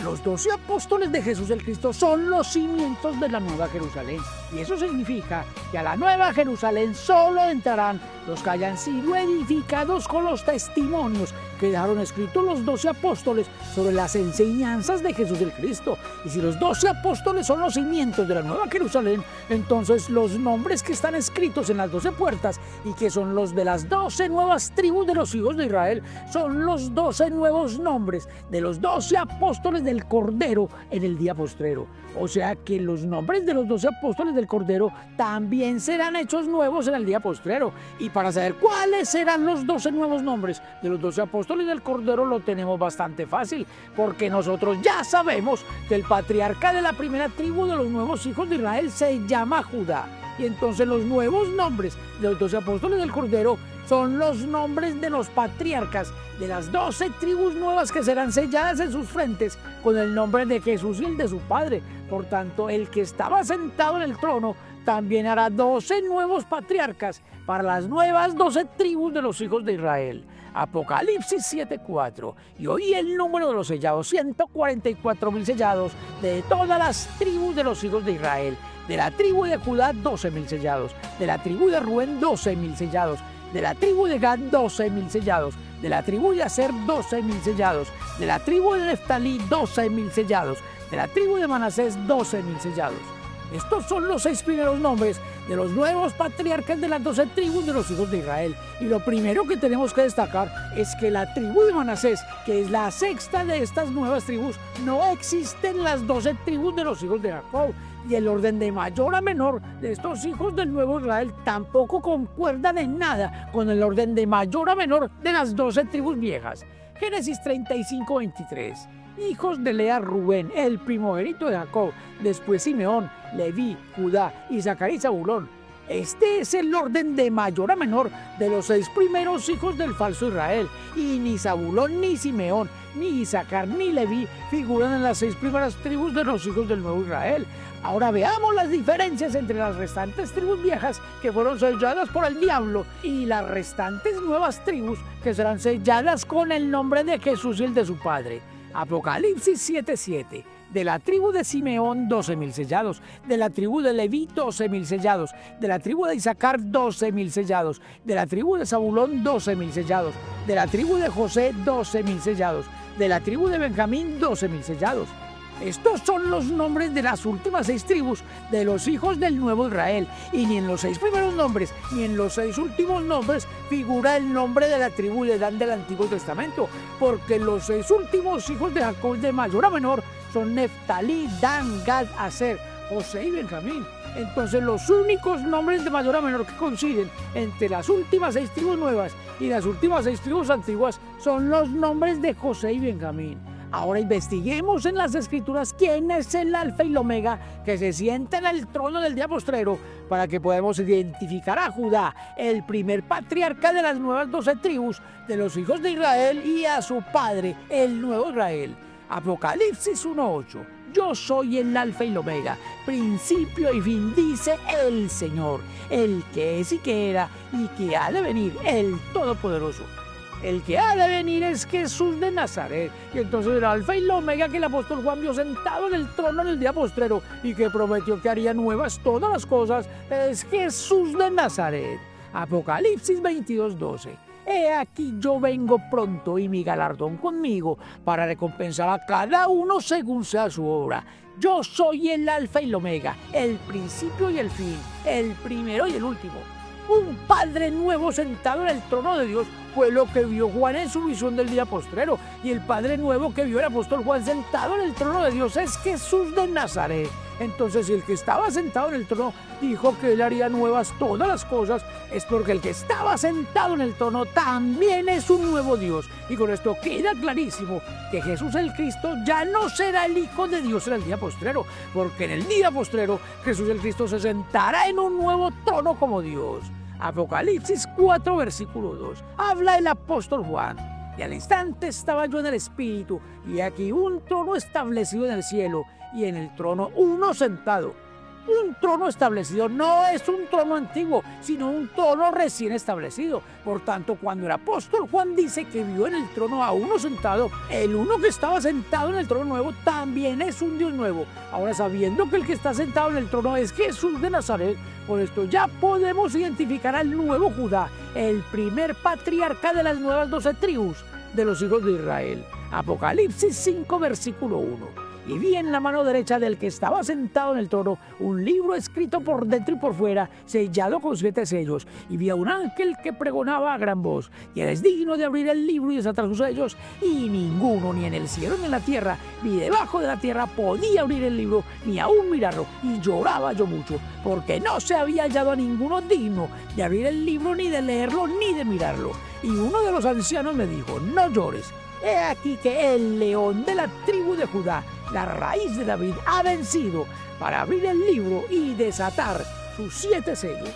Los 12 apóstoles de Jesús el Cristo son los cimientos de la Nueva Jerusalén. Y eso significa que a la Nueva Jerusalén solo entrarán los que hayan sido edificados con los testimonios que dejaron escritos los 12 apóstoles sobre las enseñanzas de Jesús el Cristo. Y si los 12 apóstoles son los cimientos de la Nueva Jerusalén, entonces los nombres que están escritos en las 12 puertas y que son los de las 12 nuevas tribus de los hijos de Israel, son los 12 nuevos nombres de los 12 apóstoles del Cordero en el día postrero. O sea que los nombres de los 12 apóstoles del Cordero también serán hechos nuevos en el día postrero. Y para saber cuáles serán los 12 nuevos nombres de los 12 apóstoles del Cordero lo tenemos bastante fácil, porque nosotros ya sabemos que el patriarca de la primera tribu de los nuevos hijos de Israel se llama Judá. Y entonces los nuevos nombres de los 12 apóstoles del Cordero son los nombres de los patriarcas de las 12 tribus nuevas que serán selladas en sus frentes con el nombre de Jesús y el de su Padre. Por tanto, el que estaba sentado en el trono también hará 12 nuevos patriarcas para las nuevas 12 tribus de los hijos de Israel. Apocalipsis 7:4. Y oí el número de los sellados, 144,000 sellados de todas las tribus de los hijos de Israel. De la tribu de Judá, 12,000 sellados. De la tribu de Rubén, 12,000 sellados. De la tribu de Gad, 12,000 sellados. De la tribu de Aser, 12,000 sellados. De la tribu de Neftalí, 12,000 sellados. De la tribu de Manasés, 12,000 sellados. Estos son los 6 primeros nombres de los nuevos patriarcas de las 12 tribus de los hijos de Israel. Y lo primero que tenemos que destacar es que la tribu de Manasés, que es la sexta de estas nuevas tribus, no existen las 12 tribus de los hijos de Jacob. Y el orden de mayor a menor de estos hijos del nuevo Israel tampoco concuerdan en nada con el orden de mayor a menor de las 12 tribus viejas. Génesis 35:23. Hijos de Lea, Rubén, el primogénito de Jacob, después Simeón, Leví, Judá, Isaacar y Zabulón. Este es el orden de mayor a menor de los 6 primeros hijos del falso Israel. Y ni Zabulón, ni Simeón, ni Isaacar, ni Leví figuran en las 6 primeras tribus de los hijos del nuevo Israel. Ahora veamos las diferencias entre las restantes tribus viejas que fueron selladas por el diablo y las restantes nuevas tribus que serán selladas con el nombre de Jesús y el de su Padre. Apocalipsis 7:7. De la tribu de Simeón, 12,000 sellados. De la tribu de Leví, 12,000 sellados. De la tribu de Isaacar, 12,000 sellados. De la tribu de Zabulón, 12,000 sellados. De la tribu de José, 12,000 sellados. De la tribu de Benjamín, 12,000 sellados. Estos son los nombres de las últimas 6 tribus de los hijos del nuevo Israel. Y ni en los 6 primeros nombres, ni en los 6 últimos nombres figura el nombre de la tribu de Dan del Antiguo Testamento, porque los 6 últimos hijos de Jacob de mayor a menor son Neftalí, Dan, Gad, Aser, José y Benjamín. Entonces los únicos nombres de mayor a menor que coinciden entre las últimas 6 tribus nuevas y las últimas 6 tribus antiguas son los nombres de José y Benjamín. Ahora investiguemos en las Escrituras quién es el Alfa y el Omega que se sienta en el trono del día postrero para que podamos identificar a Judá, el primer patriarca de las nuevas 12 tribus de los hijos de Israel, y a su padre, el nuevo Israel. Apocalipsis 1:8. Yo soy el Alfa y el Omega, principio y fin, dice el Señor, el que es y que era y que ha de venir, el Todopoderoso. El que ha de venir es Jesús de Nazaret. Y entonces el Alfa y el Omega que el apóstol Juan vio sentado en el trono en el día postrero y que prometió que haría nuevas todas las cosas es Jesús de Nazaret. Apocalipsis 22:12. He aquí yo vengo pronto y mi galardón conmigo para recompensar a cada uno según sea su obra. Yo soy el Alfa y el Omega, el principio y el fin, el primero y el último. Un Padre nuevo sentado en el trono de Dios fue lo que vio Juan en su visión del día postrero. Y el Padre nuevo que vio el apóstol Juan sentado en el trono de Dios es Jesús de Nazaret. Entonces, si el que estaba sentado en el trono dijo que él haría nuevas todas las cosas, es porque el que estaba sentado en el trono también es un nuevo Dios. Y con esto queda clarísimo que Jesús el Cristo ya no será el Hijo de Dios en el día postrero, porque en el día postrero Jesús el Cristo se sentará en un nuevo trono como Dios. Apocalipsis 4, versículo 2. Habla el apóstol Juan. Y al instante estaba yo en el Espíritu, y aquí un trono establecido en el cielo, y en el trono uno sentado. un trono establecido. No es un trono antiguo, sino un trono recién establecido. Por tanto, cuando el apóstol Juan dice que vio en el trono a uno sentado, el uno que estaba sentado en el trono nuevo también es un Dios nuevo. Ahora, sabiendo que el que está sentado en el trono es Jesús de Nazaret, por esto ya podemos identificar al nuevo Judá, el primer patriarca de las nuevas 12 tribus de los hijos de Israel. Apocalipsis 5, versículo 1. Y vi en la mano derecha del que estaba sentado en el trono un libro escrito por dentro y por fuera, sellado con 7 sellos. Y vi a un ángel que pregonaba a gran voz: y eres digno de abrir el libro y desatar sus sellos. Y ninguno, ni en el cielo ni en la tierra, ni debajo de la tierra, podía abrir el libro, ni aún mirarlo. Y lloraba yo mucho, porque no se había hallado a ninguno digno de abrir el libro, ni de leerlo, ni de mirarlo. Y uno de los ancianos me dijo: no llores. He aquí que el león de la tribu de Judá, la raíz de David, ha vencido para abrir el libro y desatar sus 7 sellos.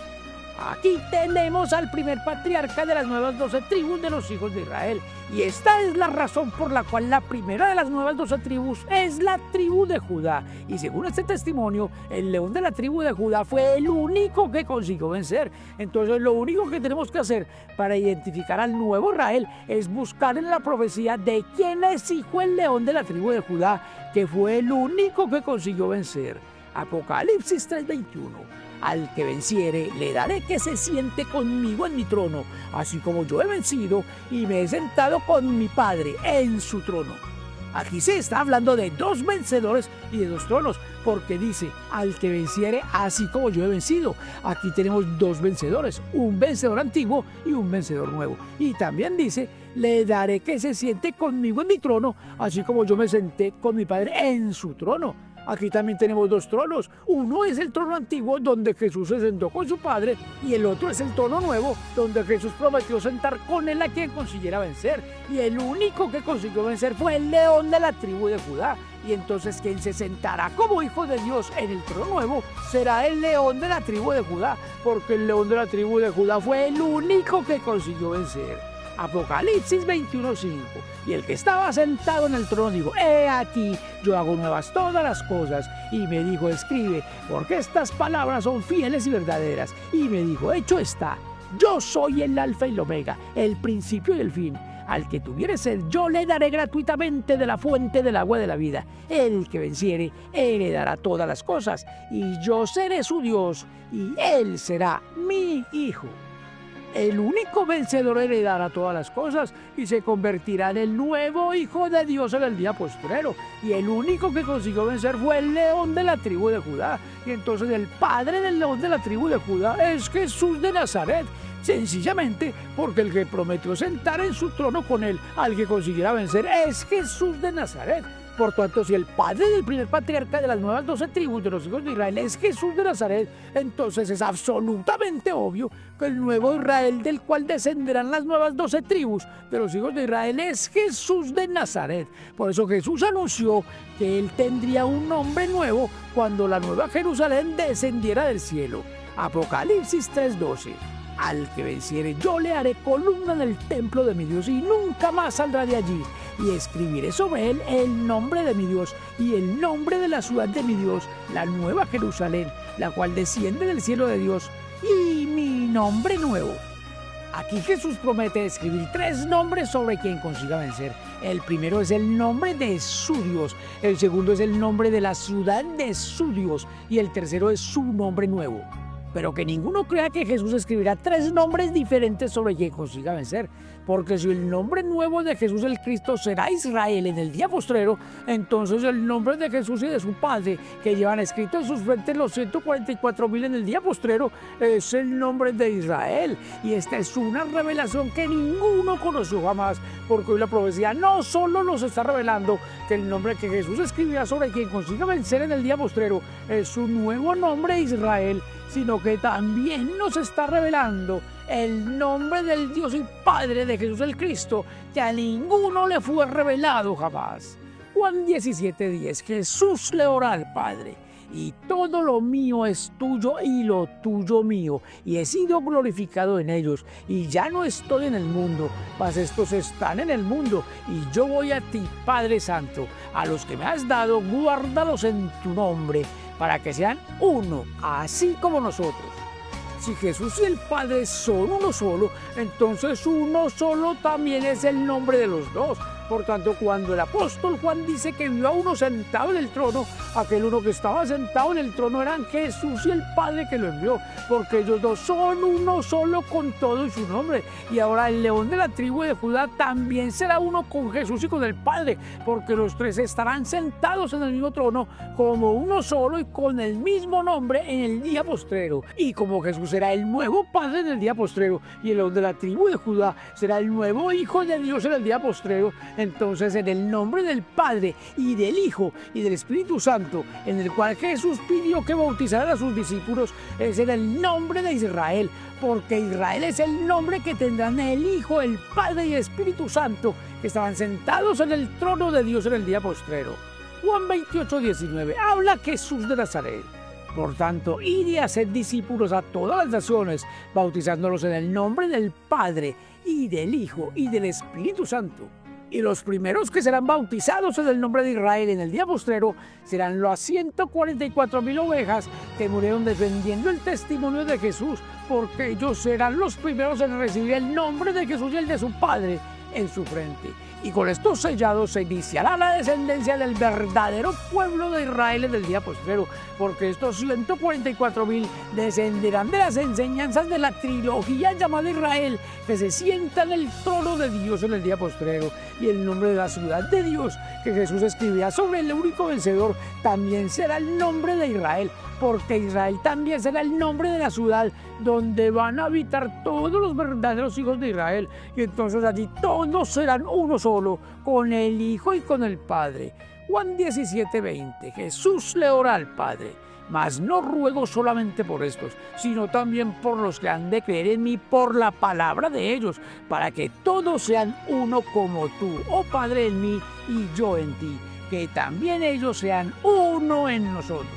Aquí tenemos al primer patriarca de las nuevas 12 tribus de los hijos de Israel. Y esta es la razón por la cual la primera de las nuevas 12 tribus es la tribu de Judá. Y según este testimonio, el león de la tribu de Judá fue el único que consiguió vencer. Entonces, lo único que tenemos que hacer para identificar al nuevo Israel es buscar en la profecía de quién es hijo el león de la tribu de Judá, que fue el único que consiguió vencer. Apocalipsis 3:21. Al que venciere, le daré que se siente conmigo en mi trono, así como yo he vencido y me he sentado con mi Padre en su trono. Aquí se está hablando de 2 vencedores y de 2 tronos, porque dice, al que venciere, así como yo he vencido. Aquí tenemos 2 vencedores, un vencedor antiguo y un vencedor nuevo. Y también dice, le daré que se siente conmigo en mi trono, así como yo me senté con mi Padre en su trono. Aquí también tenemos 2 tronos. Uno es el trono antiguo, donde Jesús se sentó con su Padre, y el otro es el trono nuevo, donde Jesús prometió sentar con él a quien consiguiera vencer. Y el único que consiguió vencer fue el león de la tribu de Judá. Y entonces quien se sentará como hijo de Dios en el trono nuevo será el león de la tribu de Judá, porque el león de la tribu de Judá fue el único que consiguió vencer. Apocalipsis 21:5. Y el que estaba sentado en el trono dijo: he aquí, yo hago nuevas todas las cosas. Y me dijo: escribe, porque estas palabras son fieles y verdaderas. Y me dijo: hecho está, yo soy el alfa y el omega, el principio y el fin. Al que tuviere sed, yo le daré gratuitamente de la fuente del agua de la vida. El que venciere, heredará todas las cosas, y yo seré su Dios, y él será mi hijo. El único vencedor heredará todas las cosas y se convertirá en el nuevo hijo de Dios en el día postrero. Y el único que consiguió vencer fue el león de la tribu de Judá. Y entonces el padre del león de la tribu de Judá es Jesús de Nazaret. Sencillamente porque el que prometió sentar en su trono con él al que consiguiera vencer es Jesús de Nazaret. Por tanto, si el padre del primer patriarca de las nuevas 12 tribus de los hijos de Israel es Jesús de Nazaret, entonces es absolutamente obvio que el nuevo Israel del cual descenderán las nuevas 12 tribus de los hijos de Israel es Jesús de Nazaret. Por eso Jesús anunció que él tendría un nombre nuevo cuando la nueva Jerusalén descendiera del cielo. Apocalipsis 3:12. Al que venciere, yo le haré columna en el templo de mi Dios y nunca más saldrá de allí. Y escribiré sobre él el nombre de mi Dios y el nombre de la ciudad de mi Dios, la nueva Jerusalén, la cual desciende del cielo de Dios, y mi nombre nuevo. Aquí Jesús promete escribir 3 nombres sobre quien consiga vencer. El primero es el nombre de su Dios, el segundo es el nombre de la ciudad de su Dios, y el tercero es su nombre nuevo. Pero que ninguno crea que Jesús escribirá 3 nombres diferentes sobre quien consiga vencer, porque si el nombre nuevo de Jesús el Cristo será Israel en el día postrero, entonces el nombre de Jesús y de su Padre, que llevan escrito en sus frentes los 144,000 en el día postrero, es el nombre de Israel. Y esta es una revelación que ninguno conoció jamás, porque hoy la profecía no solo nos está revelando que el nombre que Jesús escribirá sobre quien consiga vencer en el día postrero es su nuevo nombre Israel, sino que también nos está revelando el nombre del Dios y Padre de Jesús el Cristo, que a ninguno le fue revelado jamás. Juan 17:10. Jesús le oró al Padre: y todo lo mío es tuyo y lo tuyo mío, y he sido glorificado en ellos, y ya no estoy en el mundo, mas estos están en el mundo, y yo voy a ti, Padre Santo. A los que me has dado, guárdalos en tu nombre, para que sean uno, así como nosotros. Si Jesús y el Padre son uno solo, entonces uno solo también es el nombre de los dos. Por tanto, cuando el apóstol Juan dice que vio a uno sentado en el trono, aquel uno que estaba sentado en el trono eran Jesús y el Padre que lo envió, porque ellos dos son uno solo con todo y su nombre. Y ahora el león de la tribu de Judá también será uno con Jesús y con el Padre, porque los tres estarán sentados en el mismo trono como uno solo y con el mismo nombre en el día postrero. Y como Jesús será el nuevo Padre en el día postrero y el león de la tribu de Judá será el nuevo Hijo de Dios en el día postrero, entonces en el nombre del Padre y del Hijo y del Espíritu Santo, en el cual Jesús pidió que bautizaran a sus discípulos, es en el nombre de Israel, porque Israel es el nombre que tendrán el Hijo, el Padre y el Espíritu Santo, que estaban sentados en el trono de Dios en el día postrero. Juan 28:19 habla Jesús de Nazaret. Por tanto, id y haced discípulos a todas las naciones, bautizándolos en el nombre del Padre y del Hijo y del Espíritu Santo. Y los primeros que serán bautizados en el nombre de Israel en el día postrero serán las 144,000 ovejas que murieron defendiendo el testimonio de Jesús, porque ellos serán los primeros en recibir el nombre de Jesús y el de su Padre en su frente. Y con estos sellados se iniciará la descendencia del verdadero pueblo de Israel en el día postrero, porque estos 144,000 descenderán de las enseñanzas de la trilogía llamada Israel, que se sienta en el trono de Dios en el día postrero. Y el nombre de la ciudad de Dios, que Jesús escribirá sobre el único vencedor, también será el nombre de Israel, porque Israel también será el nombre de la ciudad donde van a habitar todos los verdaderos hijos de Israel. Y entonces allí todos serán uno solo, con el Hijo y con el Padre. Juan 17:20. Jesús le ora al Padre: mas no ruego solamente por estos, sino también por los que han de creer en mí por la palabra de ellos, para que todos sean uno como tú, oh Padre, en mí y yo en ti, que también ellos sean uno en nosotros.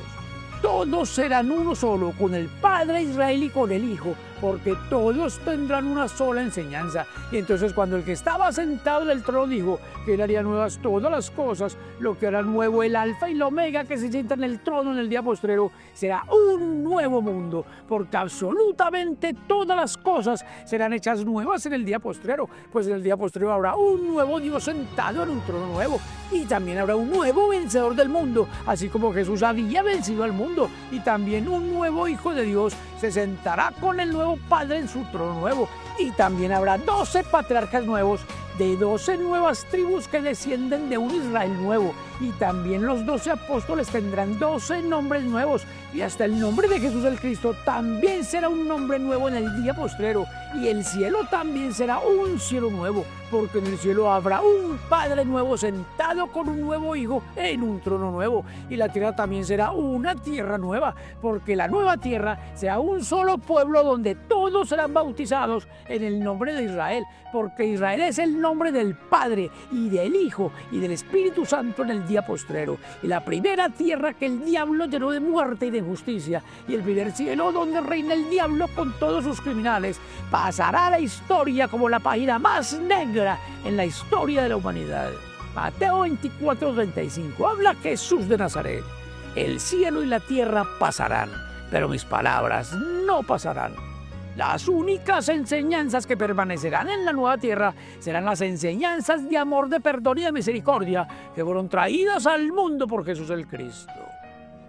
Todos serán uno solo, con el Padre Israel y con el Hijo, porque todos tendrán una sola enseñanza. Y entonces cuando el que estaba sentado en el trono dijo que él haría nuevas todas las cosas, lo que hará nuevo el Alfa y el Omega que se sienta en el trono en el día postrero, será un nuevo mundo, porque absolutamente todas las cosas serán hechas nuevas en el día postrero, pues en el día postrero habrá un nuevo Dios sentado en un trono nuevo, y también habrá un nuevo vencedor del mundo, así como Jesús había vencido al mundo, y también un nuevo Hijo de Dios se sentará con el nuevo Padre en su trono nuevo, y también habrá 12 patriarcas nuevos de 12 nuevas tribus que descienden de un Israel nuevo, y también los 12 apóstoles tendrán 12 nombres nuevos, y hasta el nombre de Jesús el Cristo también será un nombre nuevo en el día postrero, y el cielo también será un cielo nuevo, porque en el cielo habrá un Padre nuevo sentado con un nuevo Hijo en un trono nuevo, y la tierra también será una tierra nueva, porque la nueva tierra será un solo pueblo donde todos serán bautizados en el nombre de Israel, porque Israel es el nombre del Padre y del Hijo y del Espíritu Santo en el día postrero, y la primera tierra que el diablo llenó de muerte y de injusticia, y el primer cielo donde reina el diablo con todos sus criminales, pasará a la historia como la página más negra en la historia de la humanidad. Mateo 24:35 habla Jesús de Nazaret: el cielo y la tierra pasarán, pero mis palabras no pasarán. Las únicas enseñanzas que permanecerán en la nueva tierra serán las enseñanzas de amor, de perdón y de misericordia que fueron traídas al mundo por Jesús el Cristo.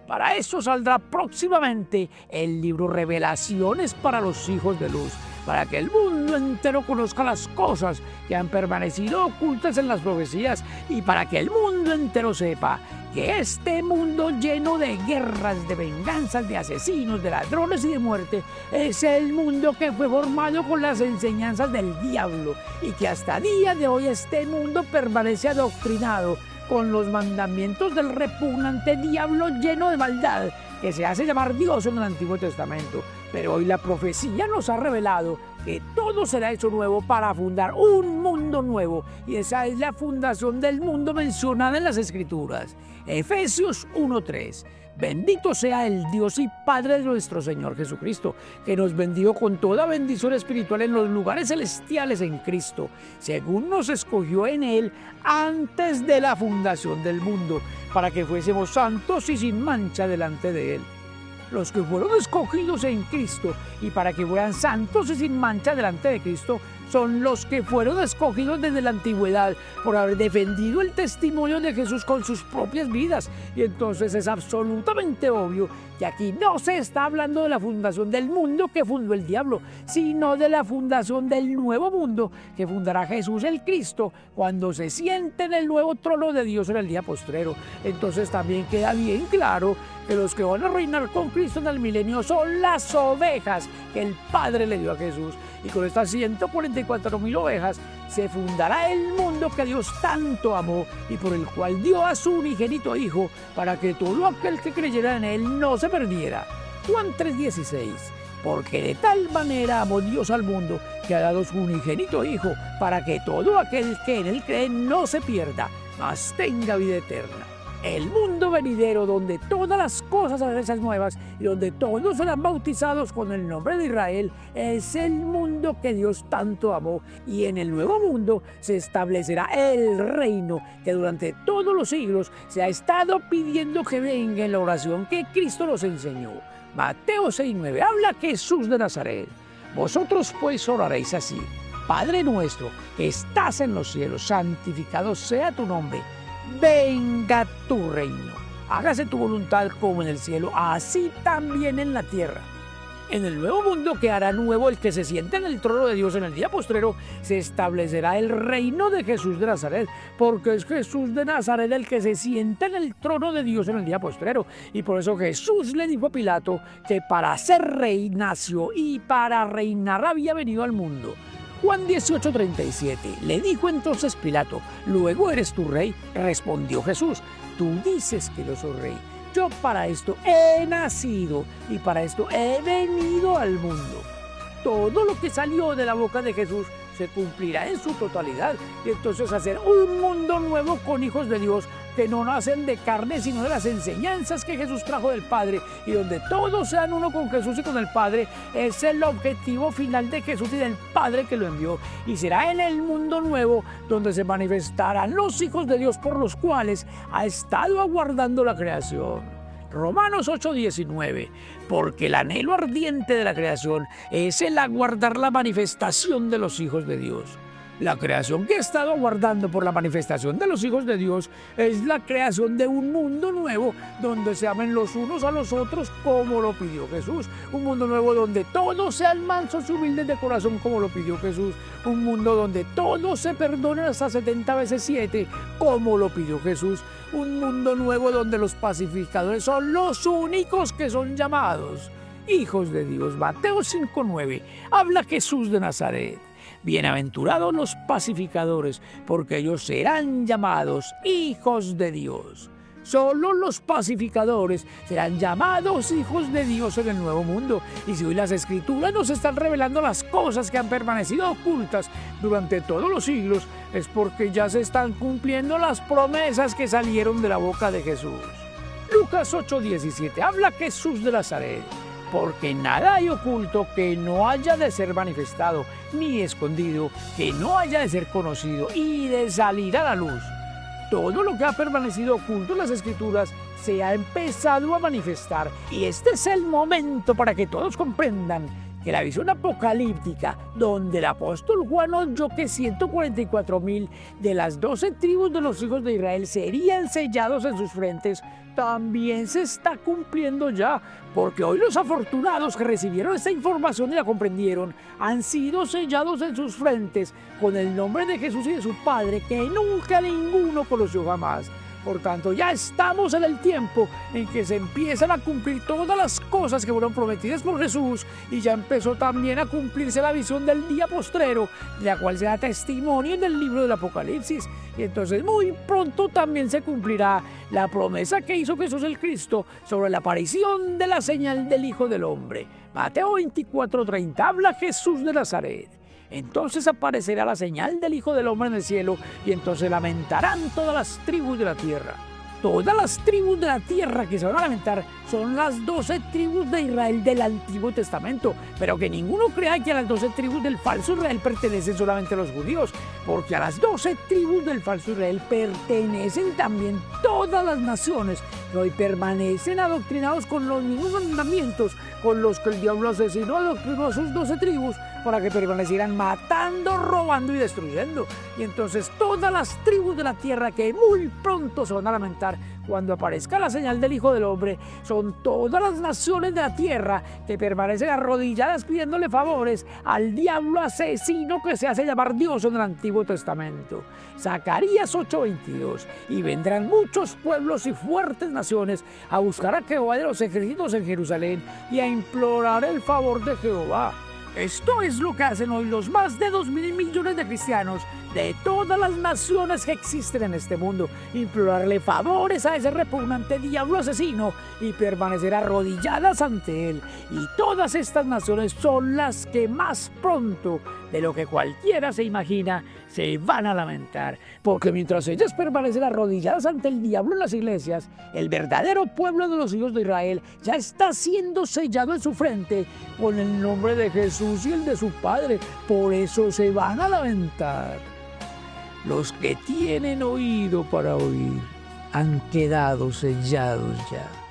Para eso saldrá próximamente el libro Revelaciones para los hijos de luz, para que el mundo entero conozca las cosas que han permanecido ocultas en las profecías, y para que el mundo entero sepa que este mundo lleno de guerras, de venganzas, de asesinos, de ladrones y de muerte es el mundo que fue formado con las enseñanzas del diablo, y que hasta día de hoy este mundo permanece adoctrinado con los mandamientos del repugnante diablo lleno de maldad que se hace llamar Dios en el Antiguo Testamento. Pero hoy la profecía nos ha revelado que todo será hecho nuevo para fundar un mundo nuevo, y esa es la fundación del mundo mencionada en las Escrituras. Efesios 1:3. Bendito sea el Dios y Padre de nuestro Señor Jesucristo, que nos bendijo con toda bendición espiritual en los lugares celestiales en Cristo, según nos escogió en Él antes de la fundación del mundo, para que fuésemos santos y sin mancha delante de Él. Los que fueron escogidos en Cristo y para que fueran santos y sin mancha delante de Cristo son los que fueron escogidos desde la antigüedad por haber defendido el testimonio de Jesús con sus propias vidas. Y entonces es absolutamente obvio que aquí no se está hablando de la fundación del mundo que fundó el diablo, sino de la fundación del nuevo mundo que fundará Jesús el Cristo cuando se siente en el nuevo trono de Dios en el día postrero. Entonces también queda bien claro que los que van a reinar con Cristo en el milenio son las ovejas que el Padre le dio a Jesús. Y con estas 144,000 ovejas se fundará el mundo que Dios tanto amó y por el cual dio a su unigénito Hijo para que todo aquel que creyera en Él no se perdiera. Juan 3:16. Porque de tal manera amó Dios al mundo que ha dado su unigénito Hijo para que todo aquel que en Él cree no se pierda, mas tenga vida eterna. El mundo venidero donde todas las cosas serán hechas nuevas y donde todos serán bautizados con el nombre de Israel es el mundo que Dios tanto amó, y en el nuevo mundo se establecerá el reino que durante todos los siglos se ha estado pidiendo que venga en la oración que Cristo nos enseñó. Mateo 6:9 habla Jesús de Nazaret. Vosotros pues oraréis así: Padre nuestro que estás en los cielos, santificado sea tu nombre. Venga tu reino, hágase tu voluntad como en el cielo, así también en la tierra. En el nuevo mundo que hará nuevo el que se siente en el trono de Dios en el día postrero, se establecerá el reino de Jesús de Nazaret, porque es Jesús de Nazaret el que se siente en el trono de Dios en el día postrero. Y por eso Jesús le dijo a Pilato que para ser rey nació y para reinar había venido al mundo. Juan 18:37. Le dijo entonces Pilato: ¿luego eres tu rey? Respondió Jesús: tú dices que yo soy rey. Yo para esto he nacido y para esto he venido al mundo. Todo lo que salió de la boca de Jesús se cumplirá en su totalidad. Y entonces hacer un mundo nuevo con hijos de Dios que no nacen de carne, sino de las enseñanzas que Jesús trajo del Padre, y donde todos sean uno con Jesús y con el Padre, es el objetivo final de Jesús y del Padre que lo envió. Y será en el mundo nuevo donde se manifestarán los hijos de Dios por los cuales ha estado aguardando la creación. Romanos 8:19. Porque el anhelo ardiente de la creación es el aguardar la manifestación de los hijos de Dios. La creación que ha estado aguardando por la manifestación de los hijos de Dios es la creación de un mundo nuevo donde se amen los unos a los otros como lo pidió Jesús. Un mundo nuevo donde todos sean mansos y humildes de corazón como lo pidió Jesús. Un mundo donde todos se perdonen hasta 70 veces 7 como lo pidió Jesús. Un mundo nuevo donde los pacificadores son los únicos que son llamados hijos de Dios. Mateo 5:9 habla Jesús de Nazaret. Bienaventurados los pacificadores, porque ellos serán llamados hijos de Dios. Solo los pacificadores serán llamados hijos de Dios en el nuevo mundo. Y si hoy las Escrituras nos están revelando las cosas que han permanecido ocultas durante todos los siglos, es porque ya se están cumpliendo las promesas que salieron de la boca de Jesús. Lucas 8:17 habla Jesús de Nazaret. Porque nada hay oculto que no haya de ser manifestado, ni escondido que no haya de ser conocido y de salir a la luz. Todo lo que ha permanecido oculto en las Escrituras se ha empezado a manifestar, y este es el momento para que todos comprendan que la visión apocalíptica, donde el apóstol Juan oyó que 144,000 de las 12 tribus de los hijos de Israel serían sellados en sus frentes, también se está cumpliendo ya, porque hoy los afortunados que recibieron esta información y la comprendieron han sido sellados en sus frentes con el nombre de Jesús y de su Padre, que nunca ninguno conoció jamás. Por tanto, ya estamos en el tiempo en que se empiezan a cumplir todas las cosas que fueron prometidas por Jesús, y ya empezó también a cumplirse la visión del día postrero, de la cual se da testimonio en el libro del Apocalipsis. Y entonces muy pronto también se cumplirá la promesa que hizo Jesús el Cristo sobre la aparición de la señal del Hijo del Hombre. Mateo 24:30 habla Jesús de Nazaret. Entonces aparecerá la señal del Hijo del Hombre en el cielo, y entonces lamentarán todas las tribus de la tierra. Todas las tribus de la tierra que se van a lamentar son las 12 tribus de Israel del Antiguo Testamento, pero que ninguno crea que a las 12 tribus del falso Israel pertenecen solamente los judíos, porque a las 12 tribus del falso Israel pertenecen también todas las naciones que hoy permanecen adoctrinados con los mismos mandamientos con los que el diablo asesinó, adoctrinó a sus 12 tribus para que permanecieran matando, robando y destruyendo. Y entonces todas las tribus de la tierra que muy pronto se van a lamentar cuando aparezca la señal del Hijo del Hombre, son todas las naciones de la tierra que permanecen arrodilladas pidiéndole favores al diablo asesino que se hace llamar Dios en el Antiguo Testamento. Zacarías 8:22. Y vendrán muchos pueblos y fuertes naciones a buscar a Jehová de los ejércitos en Jerusalén y a implorar el favor de Jehová. Esto es lo que hacen hoy los más de 2.000 millones de cristianos de todas las naciones que existen en este mundo, implorarle favores a ese repugnante diablo asesino y permanecer arrodilladas ante él. Y todas estas naciones son las que más pronto de lo que cualquiera se imagina se van a lamentar, porque mientras ellas permanecen arrodilladas ante el diablo en las iglesias, el verdadero pueblo de los hijos de Israel ya está siendo sellado en su frente con el nombre de Jesús y el de su Padre. Por eso se van a lamentar. Los que tienen oído para oír han quedado sellados ya.